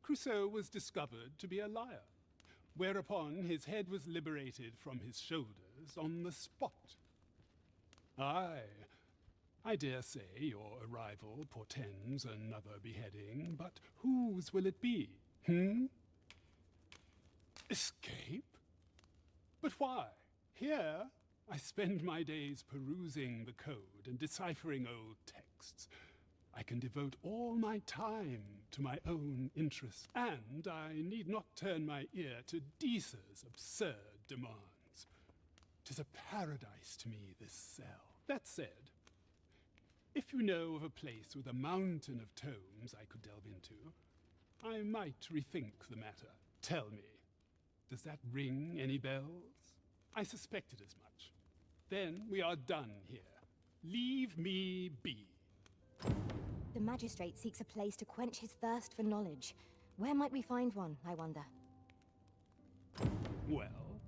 Crusoe was discovered to be a liar, whereupon his head was liberated from his shoulders on the spot. Aye, I dare say your arrival portends another beheading, but whose will it be? Escape? But why? Here I spend my days perusing the code and deciphering old texts. I can devote all my time to my own interests, and I need not turn my ear to Deeza's absurd demands. 'Tis a paradise to me, this cell. That said, if you know of a place with a mountain of tomes I could delve into, I might rethink the matter. Tell me, does that ring any bells? I suspected as much. Then we are done here. Leave me be. The magistrate seeks a place to quench his thirst for knowledge. Where might we find one, I wonder? Well,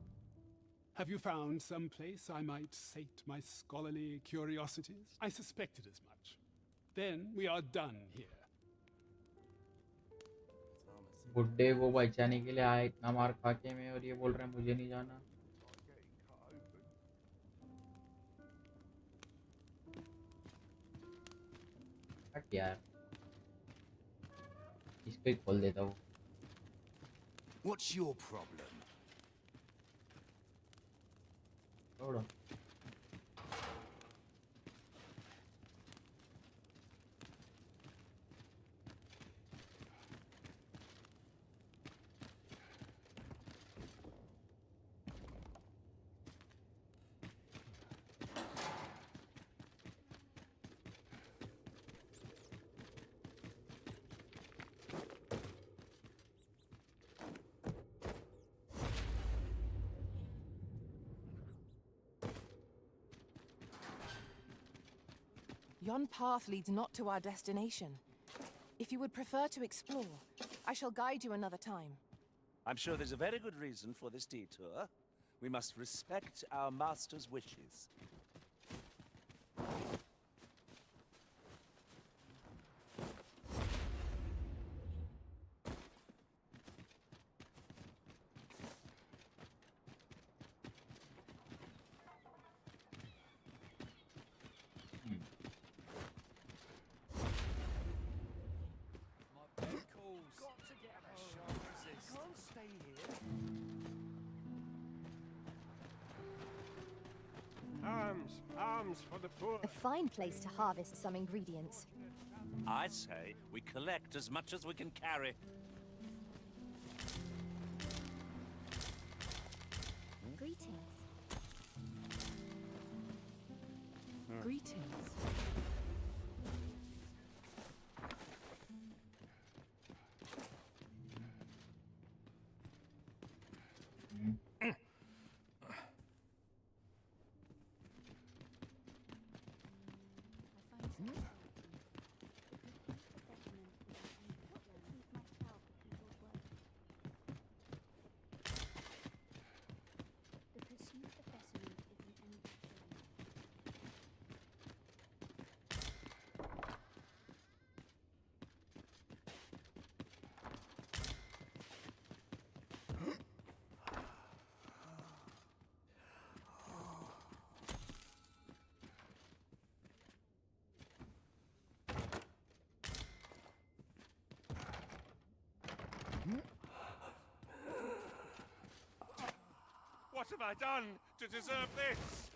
have you found some place I might sate my scholarly curiosities? I suspected as much. Then we are done here. बुड्ढे को बचाने के लिए आया इतना मार खा के मैं, और ये बोल रहे हैं मुझे नहीं जाना। हट यार, इसको ही खोल देता हूँ। What's your problem? छोड़ो। Yon path leads not to our destination. If you would prefer to explore, I shall guide you another time. I'm sure there's a very good reason for this detour. We must respect our master's wishes. Arms! Arms for the poor! A fine place to harvest some ingredients. I say we collect as much as we can carry. Greetings. Greetings. What have I done to deserve this?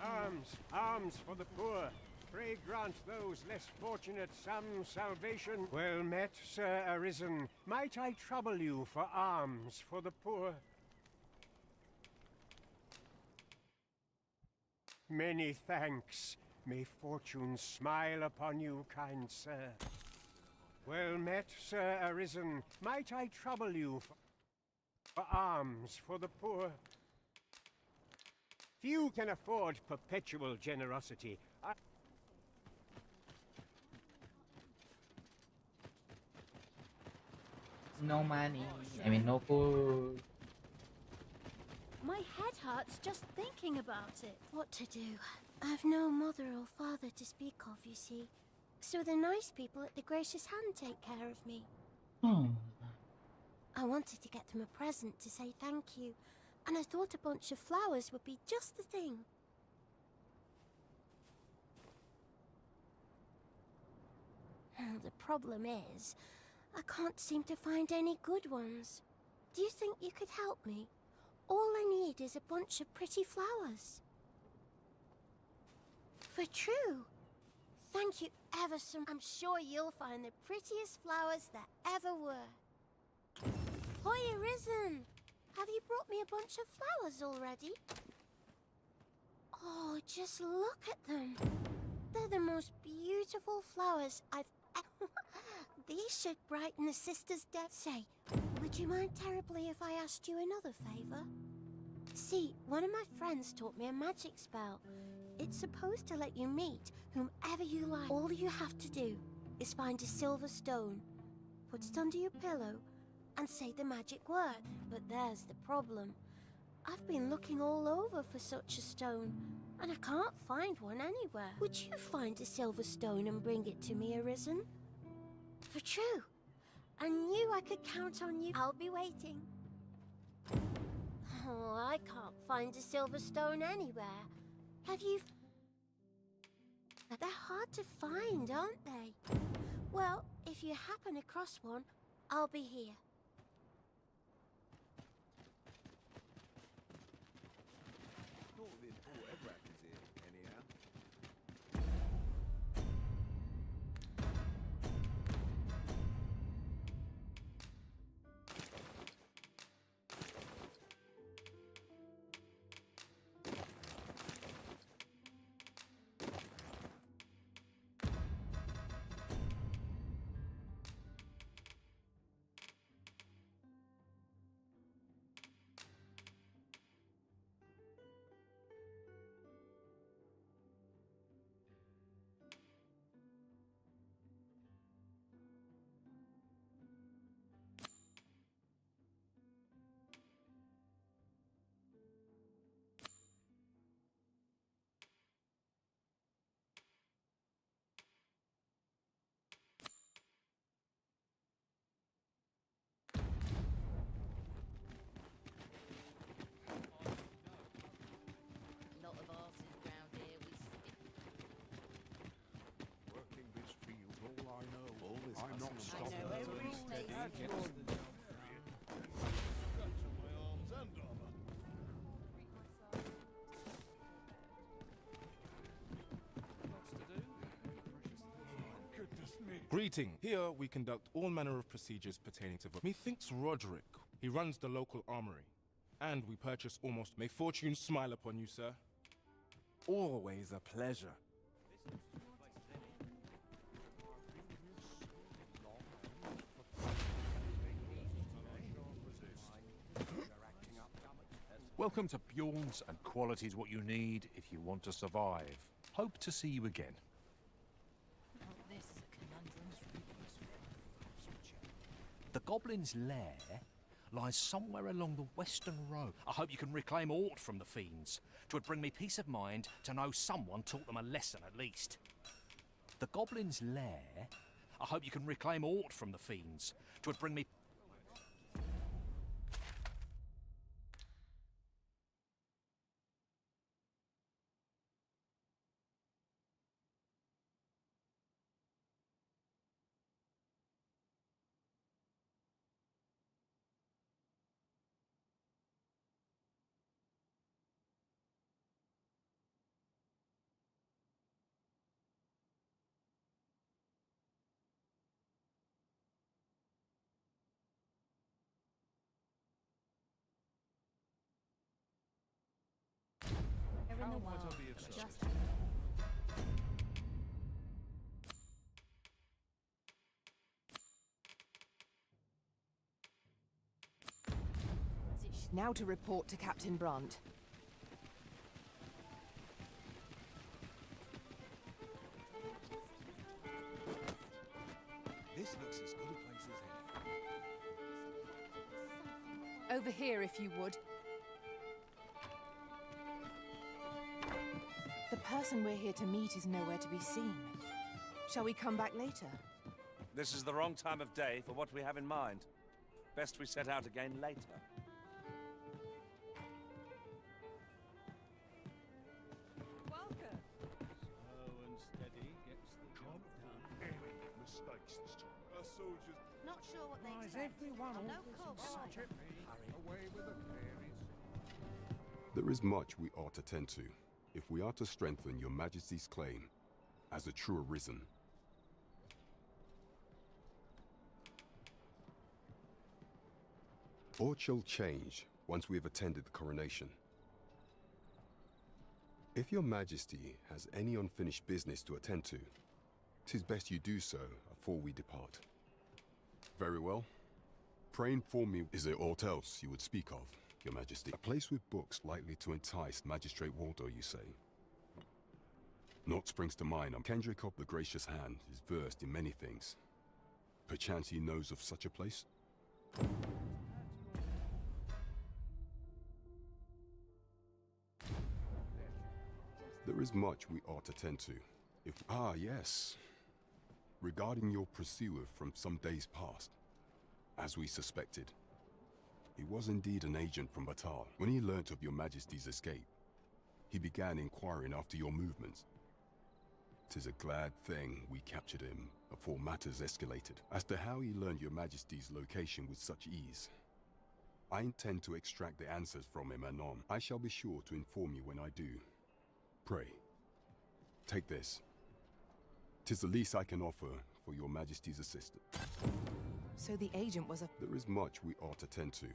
Arms! Arms for the poor! Pray grant those less fortunate some salvation. Well met, Sir Arisen. Might I trouble you for alms for the poor? Many thanks. May fortune smile upon you, kind sir. Well met, Sir Arisen. Might I trouble you for alms for the poor? Few can afford perpetual generosity. No money. I mean, no food. My head hurts just thinking about it. What to do? I've no mother or father to speak of, you see. So the nice people at the Gracious Hand take care of me. I wanted to get them a present to say thank you, and I thought a bunch of flowers would be just the thing. The problem is, I can't seem to find any good ones. Do you think you could help me? All I need is a bunch of pretty flowers. For true. Thank you ever so much. I'm sure you'll find the prettiest flowers that ever were. Hoy, Arisen! Have you brought me a bunch of flowers already? Oh, just look at them. They're the most beautiful flowers I've ever... These should brighten the sisters' day. Say, would you mind terribly if I asked you another favor? See, one of my friends taught me a magic spell. It's supposed to let you meet whomever you like. All you have to do is find a silver stone, put it under your pillow, and say the magic word. But there's the problem. I've been looking all over for such a stone, and I can't find one anywhere. Would you find a silver stone and bring it to me, Arisen? For true. I knew I could count on you. I'll be waiting. Oh, I can't find a silver stone anywhere. Have you... They're hard to find, aren't they? Well, if you happen across one, I'll be here. I'm not stopping. Greeting. Here we conduct all manner of procedures pertaining to Methinks Roderick. He runs the local armory. And we purchase almost. May fortune smile upon you, sir. Always a pleasure. Welcome to Bjorn's, and quality's what you need if you want to survive. Hope to see you again. The Goblin's lair lies somewhere along the Western Road. I hope you can reclaim aught from the fiends. 'Twould bring me peace of mind to know someone taught them a lesson at least. The Goblin's lair. I hope you can reclaim aught from the fiends. 'Twould bring me... In the world, just Now to report to Captain Brandt. This looks as good a place as any. Over here, if you would. The person we're here to meet is nowhere to be seen. Shall we come back later? This is the wrong time of day for what we have in mind. Best we set out again later. Welcome. Slow and steady gets the job done. Any mistakes this time? Our soldiers. Not sure what they Why is expect. everyone No always cook, in such a hurry? Away with the fairies. There is much we ought to tend to, if we are to strengthen your Majesty's claim as a true Arisen. Aught shall change once we have attended the coronation. If your Majesty has any unfinished business to attend to, 'tis best you do so afore we depart. Very well. Pray inform me, is there aught else you would speak of, Your Majesty? A place with books likely to entice Magistrate Waldo, you say? Naught springs to mind. Kendrick of the Gracious Hand is versed in many things. Perchance he knows of such a place? There is much we ought to tend to. Yes. Regarding your pursuer from some days past. As we suspected. He was indeed an agent from Batal. When he learnt of your Majesty's escape, he began inquiring after your movements. 'Tis a glad thing we captured him before matters escalated. As to how he learned your Majesty's location with such ease, I intend to extract the answers from him anon. I shall be sure to inform you when I do. Pray, take this. 'Tis the least I can offer for your Majesty's assistance. So the agent was a... There is much we ought to tend to.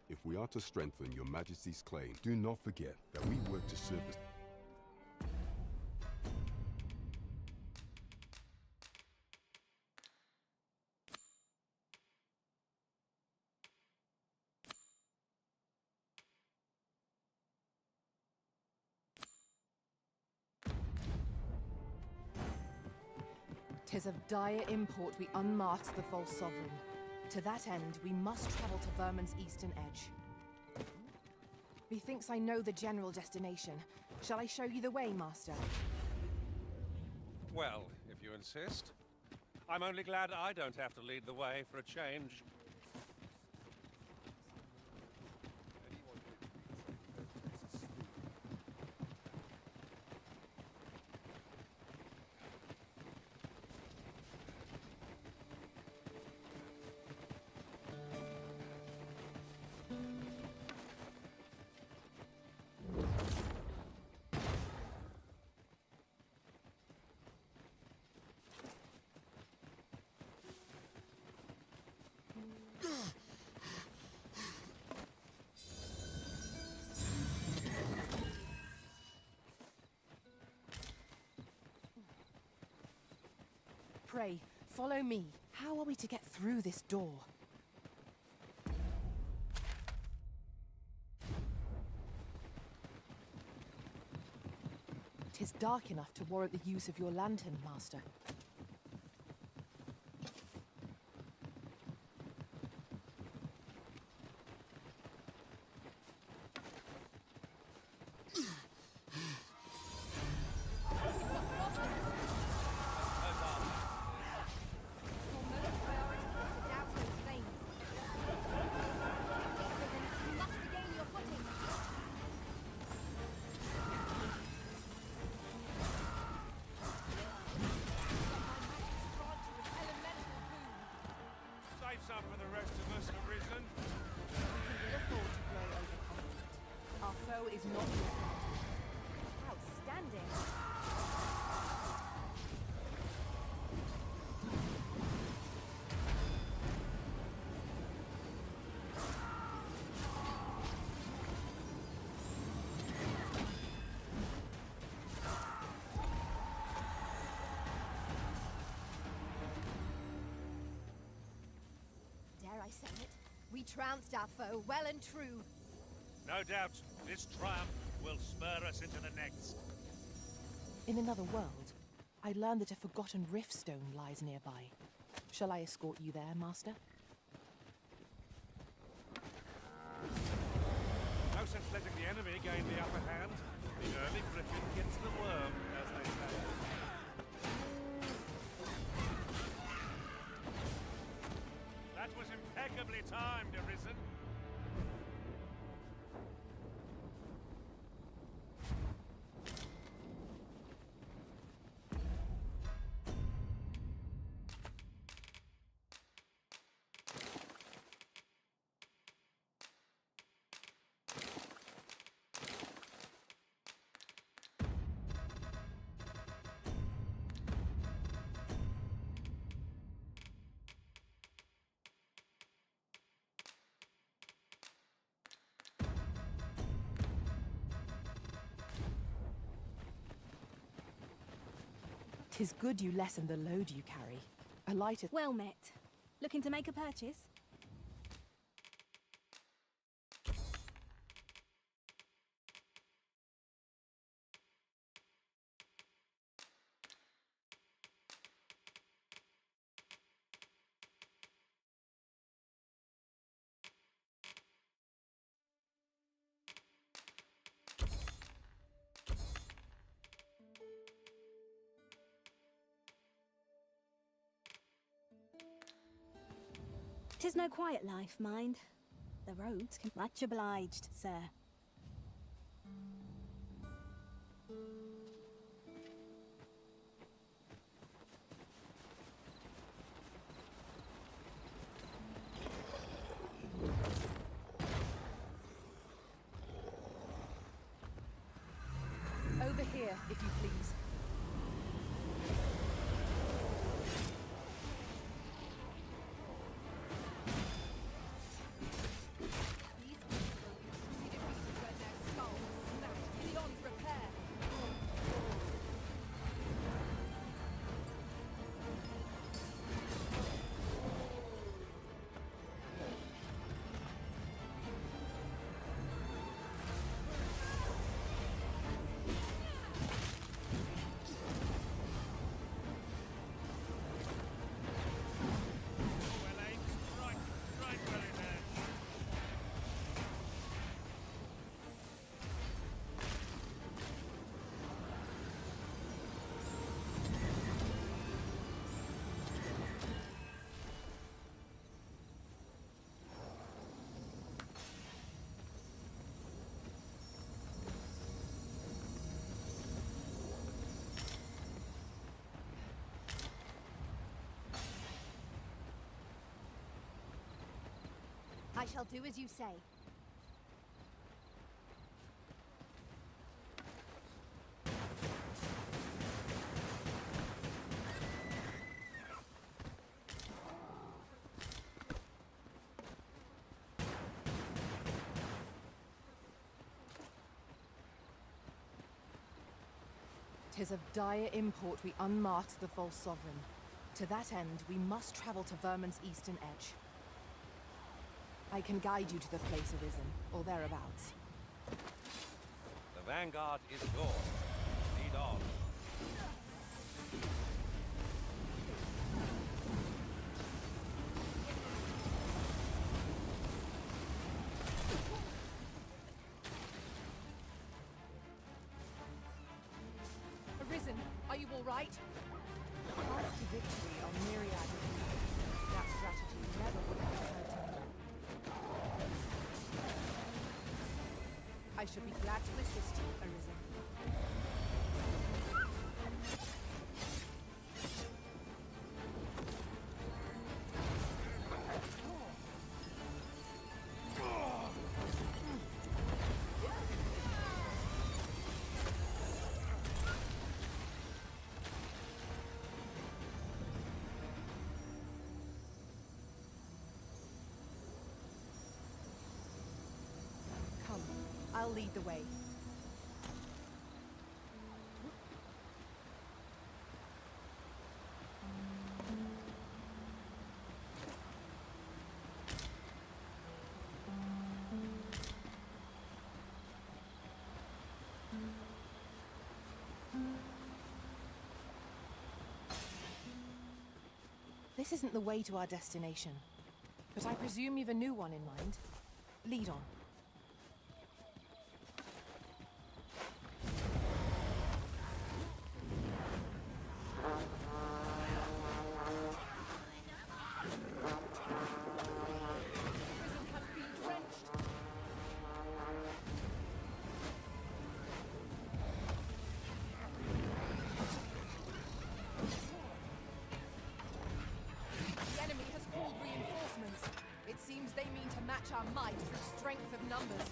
If we are to strengthen your Majesty's claim, do not forget that we work to serve the... "'Tis of dire import we unmask the false sovereign. To that end, we must travel to Vermin's eastern edge. Methinks I know the general destination. Shall I show you the way, Master?" Well, if you insist. I'm only glad I don't have to lead the way for a change. pray, follow me. How are we to get through this door? 'Tis dark enough to warrant the use of your lantern, Master. Save some for the rest of us, Arisen. We can afford to grow overconfident. Our foe is not yet. Outstanding. Dare I say it? We trounced our foe well and true. No doubt, this triumph will spur us into the next. In another world, I learned that a forgotten riftstone lies nearby. Shall I escort you there, Master? No sense letting the enemy gain the upper hand. The early griffin gets the worm, as they say. That was impeccably timed, Arisen. Tis good you lessen the load you carry. A lighter. Well met. Looking to make a purchase? Tis no quiet life, mind. The roads can... Much obliged, sir. Over here, if you please. I shall do as you say. Tis of dire import we unmasked the false sovereign. To that end, we must travel to Vermin's eastern edge. I can guide you to the place Arisen, or thereabouts. The vanguard is yours. Lead on. Arisen, are you all right? Paths to victory are myriad. That strategy never would have occurred to me. I should be glad to assist you, Arisen. Come, I'll lead the way. This isn't the way to our destination, but I presume you've a new one in mind. Lead on. The enemy has called reinforcements. It seems they mean to match our might through strength of numbers.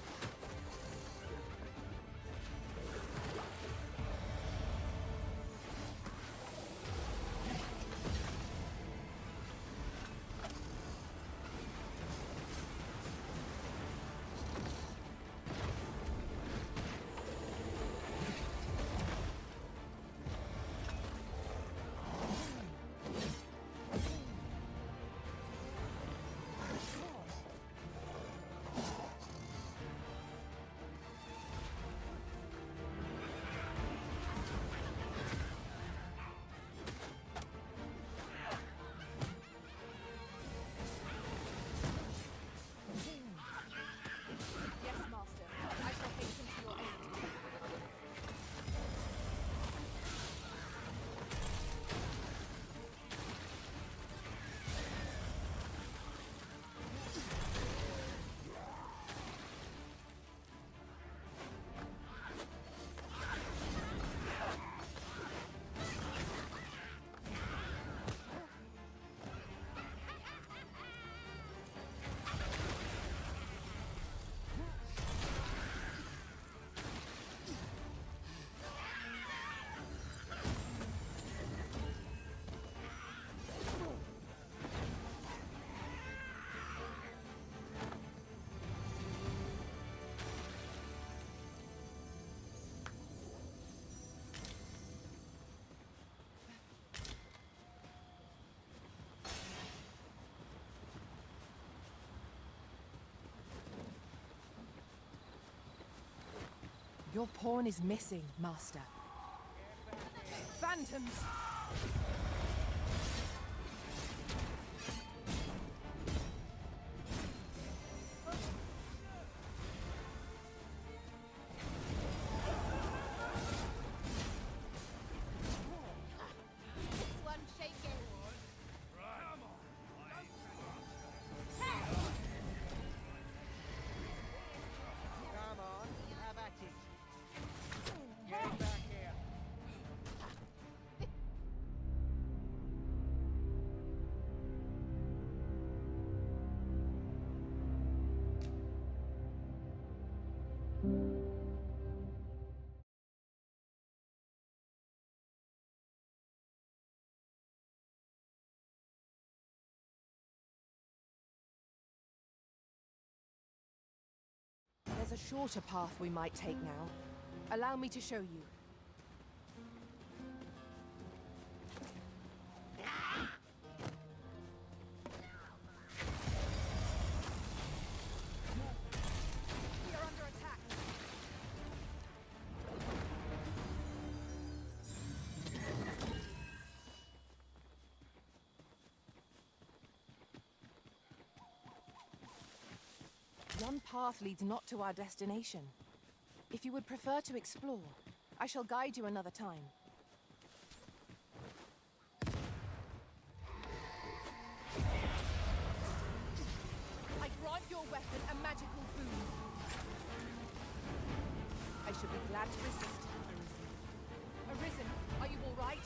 Yes, Master. I shall hasten to your aid. Your pawn is missing, Master. Phantoms! This one's shaking. Come on, have at it. Get back here. There's a shorter path we might take now. Allow me to show you. One path leads not to our destination. If you would prefer to explore, I shall guide you another time. I grant your weapon a magical boon. I should be glad to resist. Arisen, are you all right?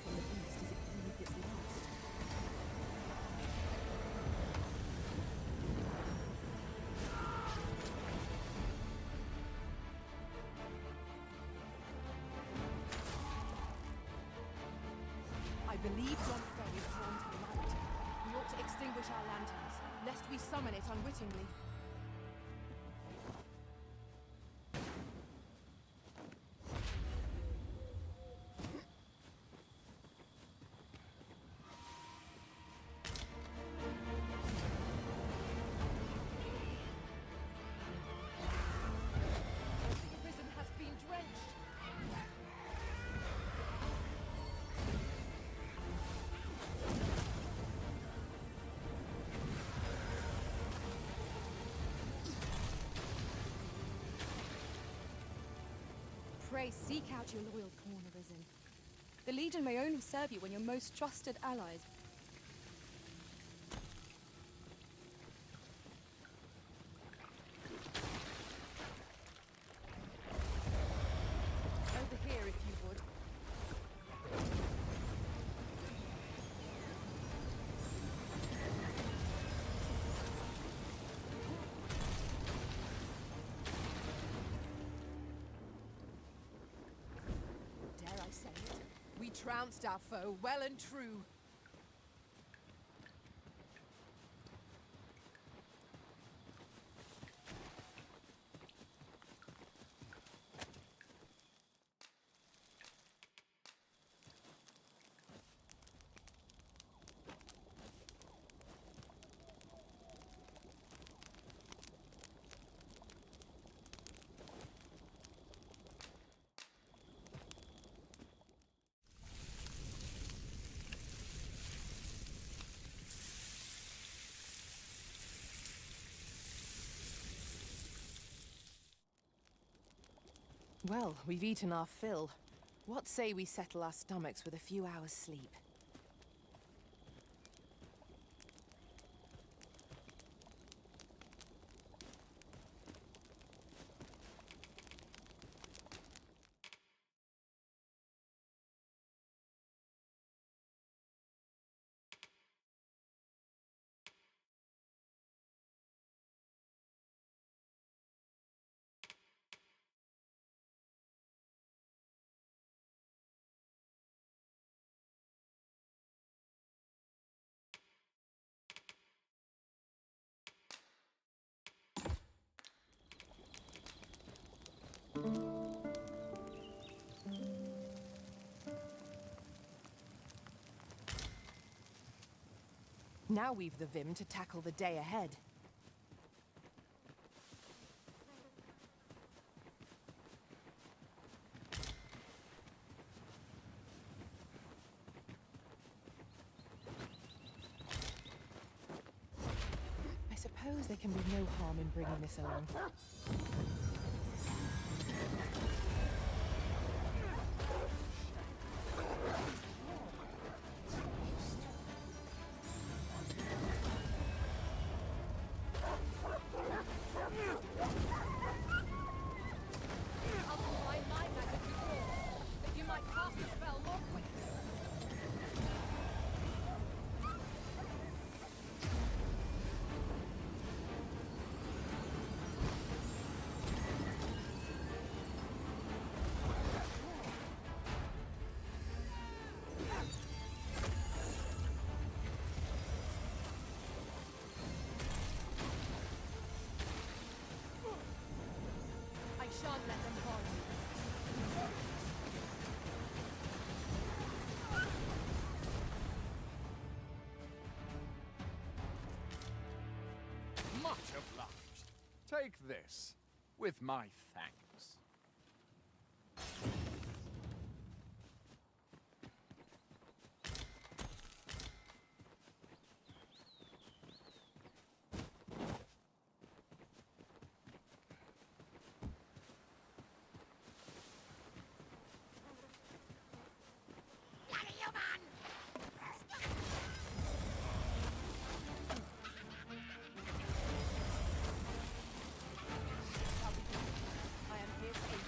From the beast as it breathed its last. I believe yon foe is drawn to the light. We ought to extinguish our lanterns, lest we summon it unwittingly. Pray seek out your loyal pawn, Arisen. The Legion may only serve you when your most trusted allies. Over here, if you would. We trounced our foe, well and true. Well, we've eaten our fill. What say we settle our stomachs with a few hours' sleep? Now we've the vim to tackle the day ahead. I suppose there can be no harm in bringing this along. shan't let them harm you. Much obliged. Take this, with my thanks. I am here to aid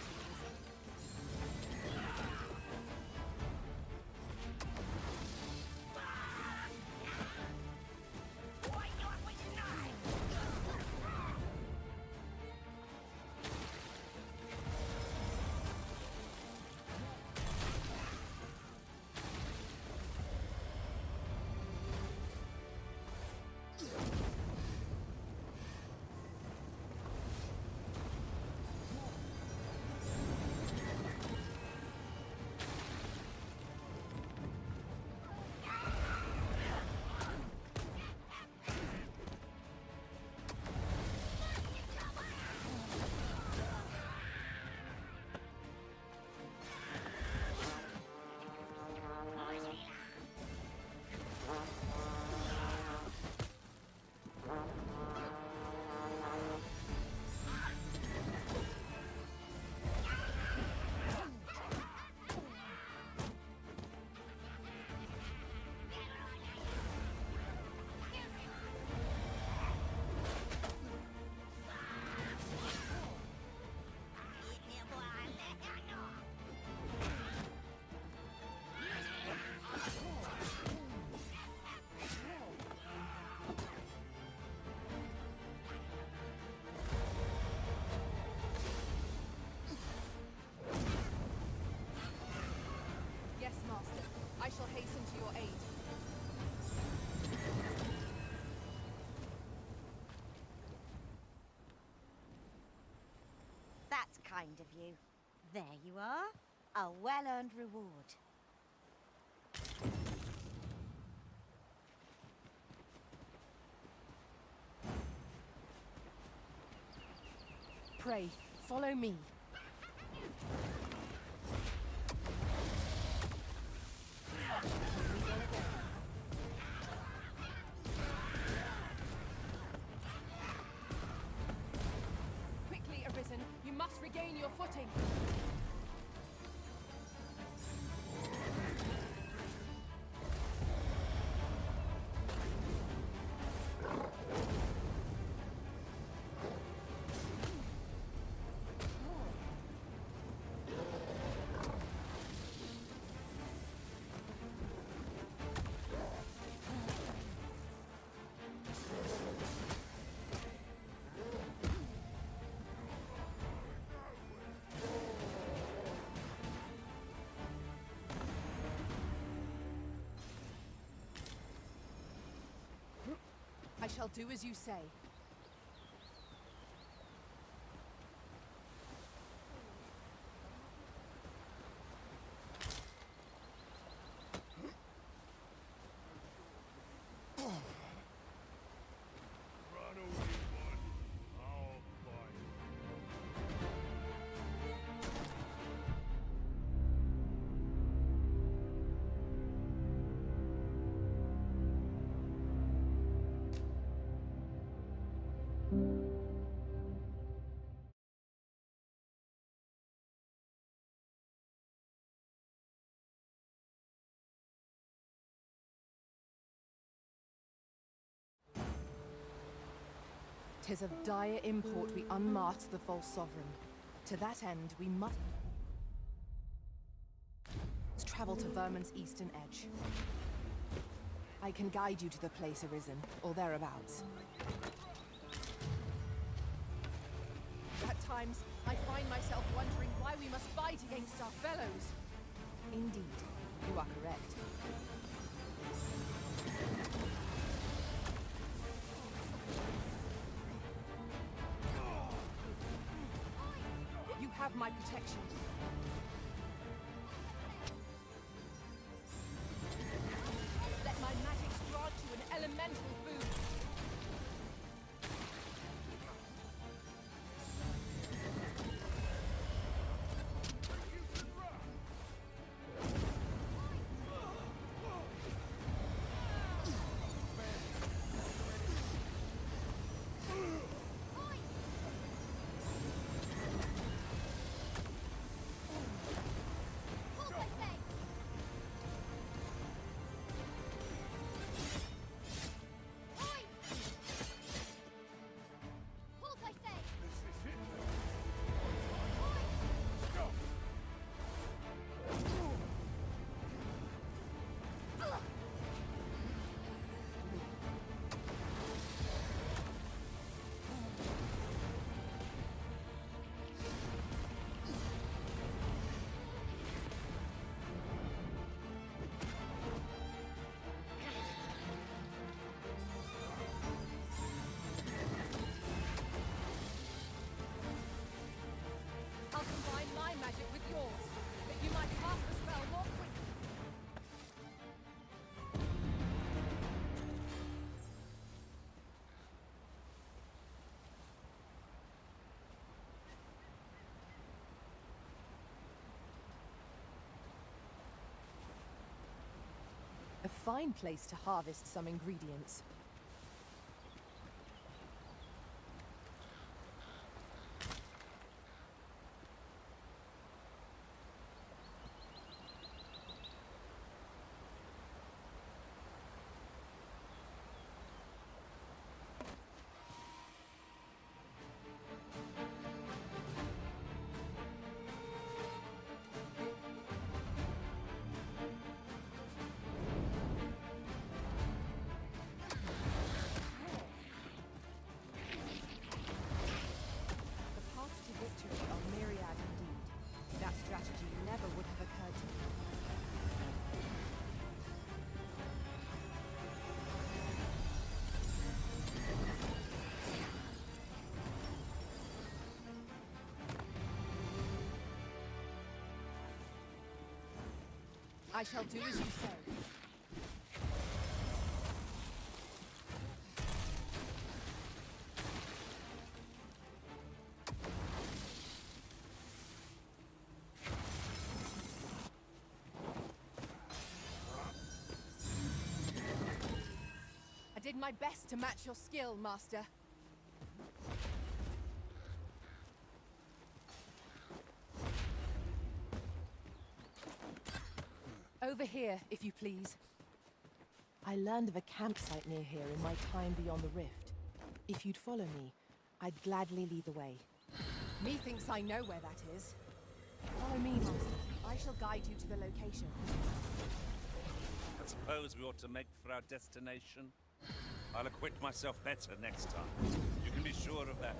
you. Yes, Master. I shall hasten to your aid. That's kind of you. There you are. A well-earned reward. Pray, follow me. Quickly, Arisen. You must regain your footing. I shall do as you say. Run only one. I'll fight. Tis of dire import we unmask the false sovereign. To that end, we must travel to Vermin's eastern edge. I can guide you to the place Arisen, or thereabouts. At times, I find myself wondering why we must fight against our fellows. Indeed, you are correct. You have my protection. Let my magic grant you an elemental boon. I'll combine my magic with yours, that you might cast the spell more quickly. A fine place to harvest some ingredients. I shall do as you say. I did my best to match your skill, Master. Over here, if you please. I learned of a campsite near here in my time beyond the rift. If you'd follow me, I'd gladly lead the way. Methinks I know where that is. Follow me, Master. I shall guide you to the location. I suppose we ought to make for our destination. I'll acquit myself better next time. You can be sure of that.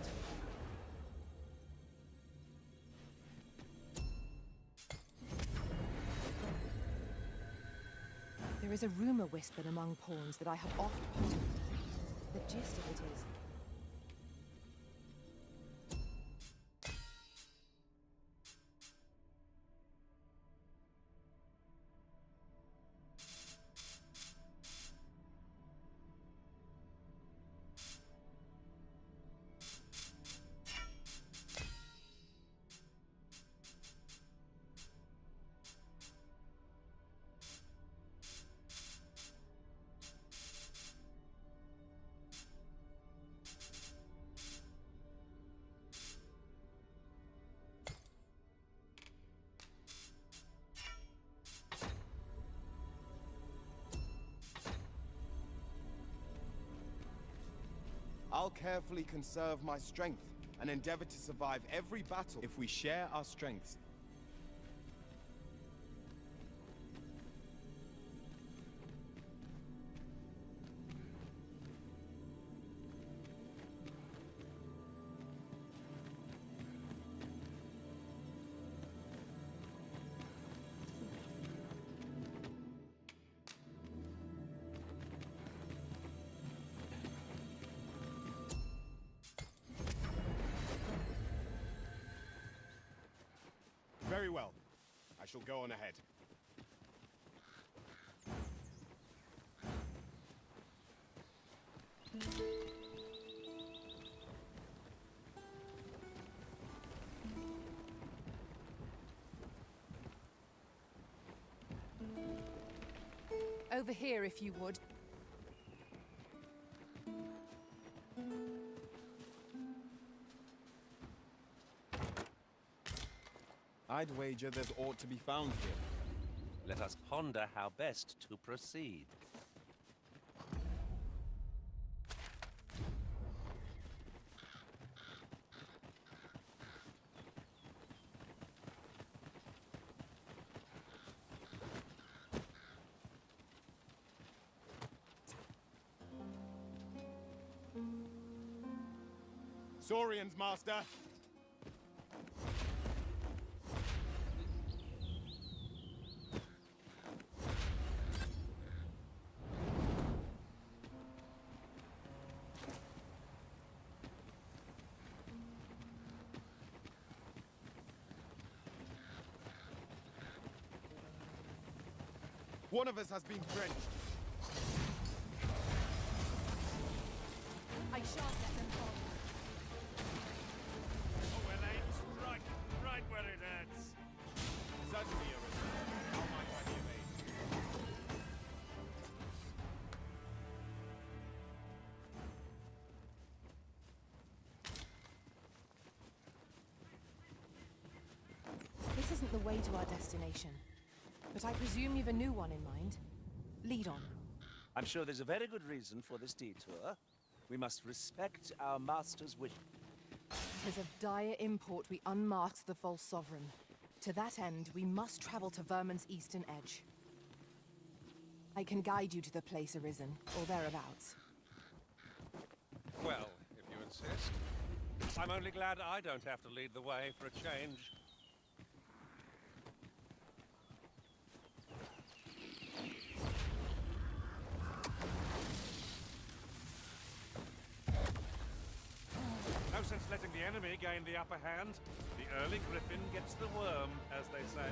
There is a rumor whispered among pawns that I have oft pondered. The gist of it is, I'll carefully conserve my strength and endeavor to survive every battle if we share our strengths. Very well. I shall go on ahead. Over here, if you would. I'd wager there's aught to be found here. Let us ponder how best to proceed. Saurians, master! One of us has been drenched. I shan't let them fall. Oh, well aimed. Right where it hurts. Certainly, Arisen. How might I be of aid? This isn't the way to our destination. But I presume you've a new one in mind. Lead on. I'm sure there's a very good reason for this detour. We must respect our master's wish. It is of dire import we unmask the false sovereign. To that end, we must travel to Vermin's eastern edge. I can guide you to the place Arisen, or thereabouts. Well, if you insist. I'm only glad I don't have to lead the way for a change. No sense letting the enemy gain the upper hand. The early griffin gets the worm, as they say.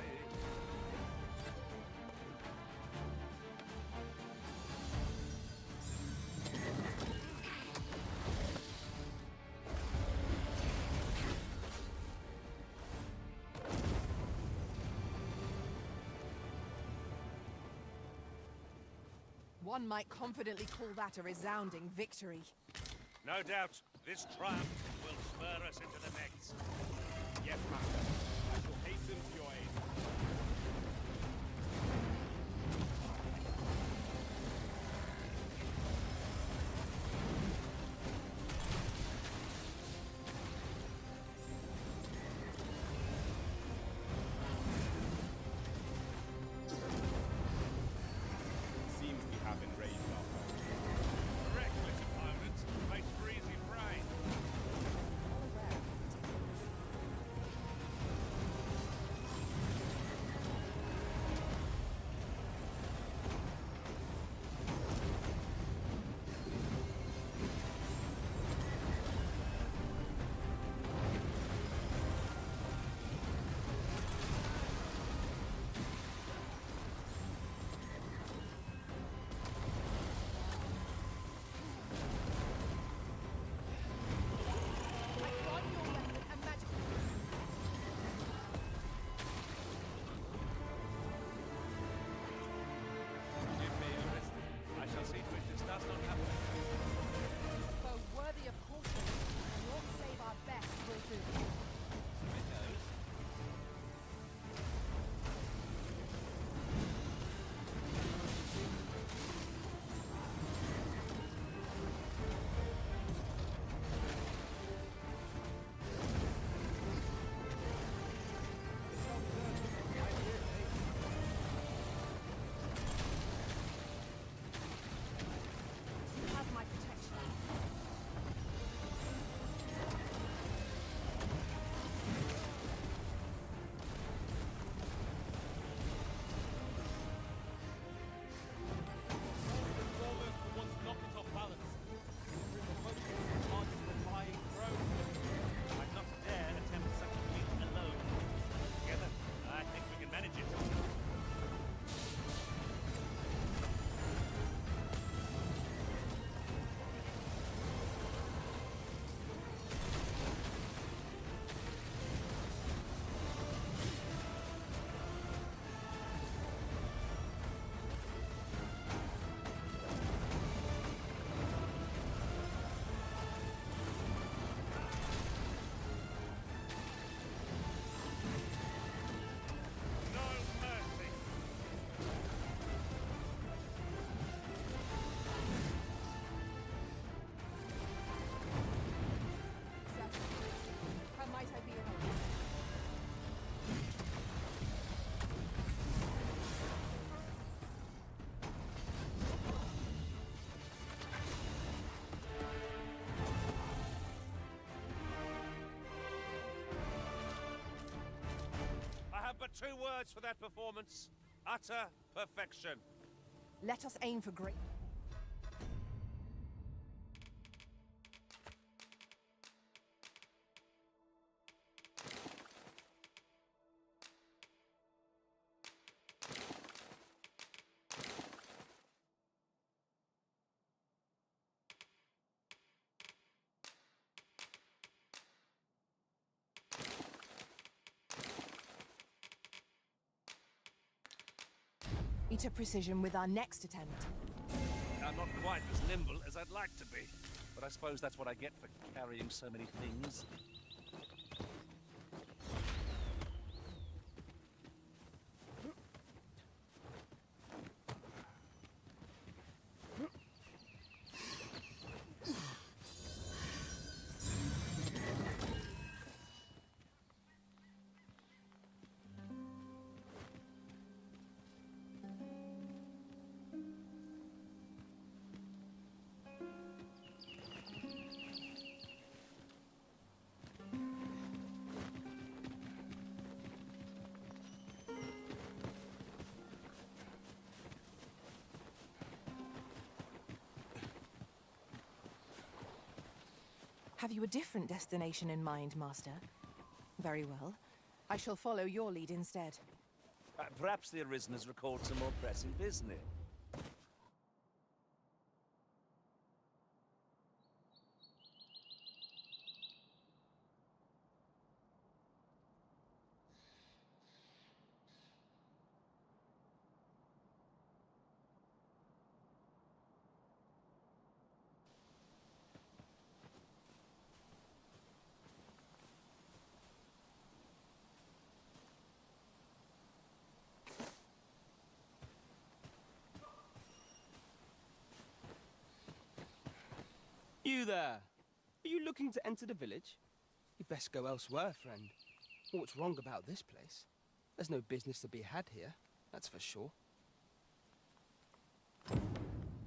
One might confidently call that a resounding victory. No doubt, this triumph will spur us into the next. Yes, master. I shall hasten to your aid. It seems we have enraged our foe. Reckless opponent, makes for easy prey. got 2 words for that performance. Utter perfection. Let us aim for great. To precision with our next attempt. I'm not quite as nimble as I'd like to be, but I suppose that's what I get for carrying so many things. Have you a different destination in mind, Master? Very well. I shall follow your lead instead. Perhaps the Arisen has recalled some more pressing business. You there! Are you looking to enter the village? You'd best go elsewhere, friend. What's wrong about this place? There's no business to be had here, that's for sure.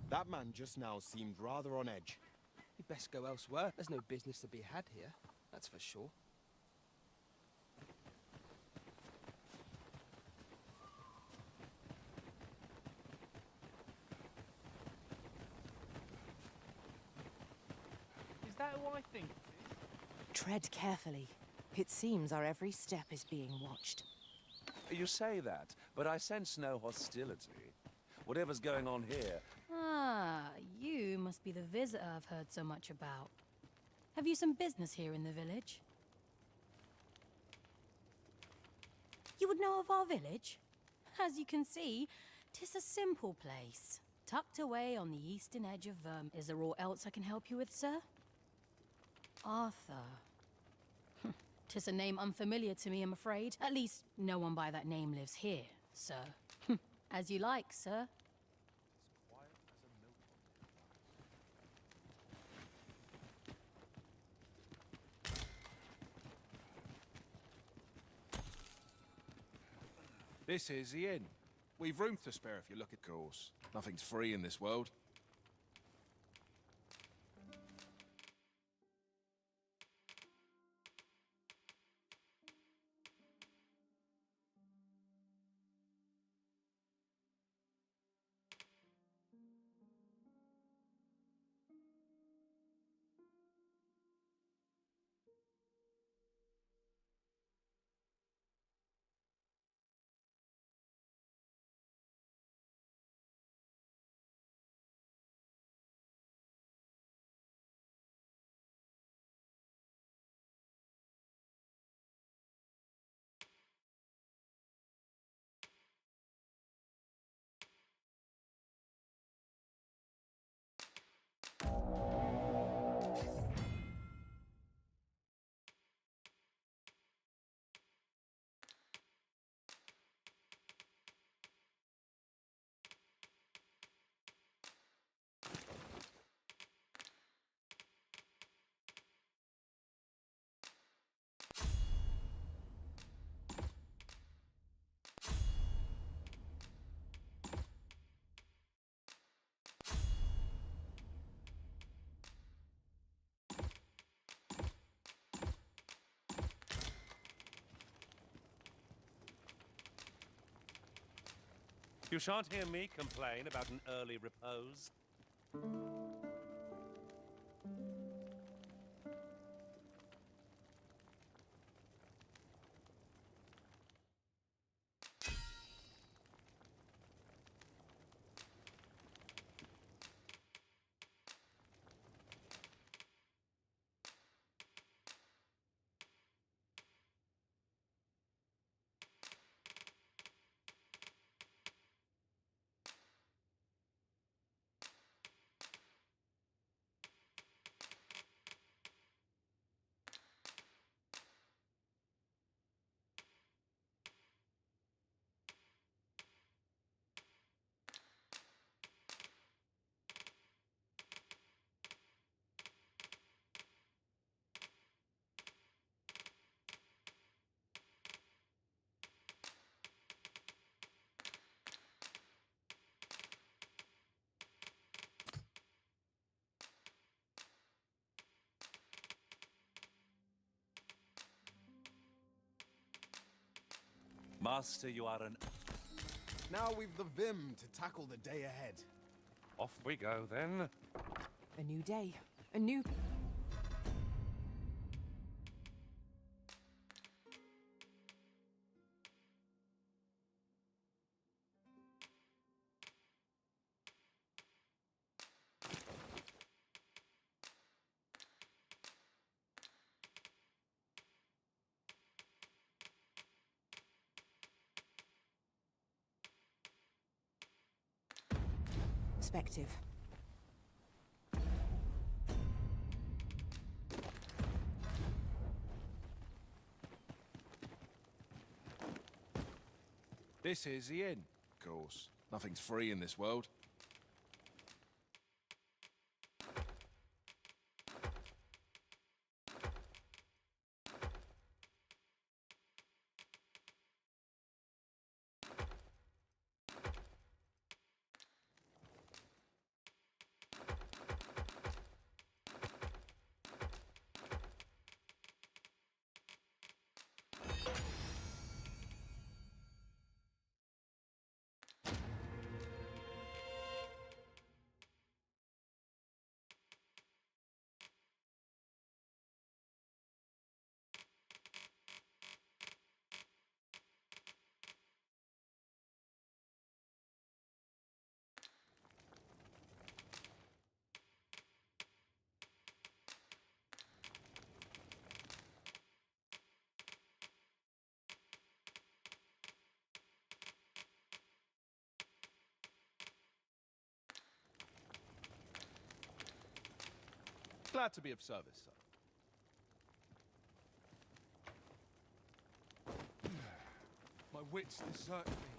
That man just now seemed rather on edge. You'd best go elsewhere. There's no business to be had here, that's for sure. Is that who I think it is? Tread carefully. It seems our every step is being watched. You say that, but I sense no hostility. Whatever's going on here... Ah, you must be the visitor I've heard so much about. Have you some business here in the village? You would know of our village? As you can see, 'tis a simple place, tucked away on the eastern edge of Verm. Is there aught else I can help you with, sir? Arthur. 'Tis a name unfamiliar to me, I'm afraid. At least, no one by that name lives here, sir. As you like, sir. This is the inn. We've room to spare if you look at course. Nothing's free in this world. You shan't hear me complain about an early repose. Master, you are an... Now we've the vim to tackle the day ahead. Off we go, then. A new day. A new... perspective. This is the inn. Of course, nothing's free in this world. Glad to be of service, sir. My wits desert me.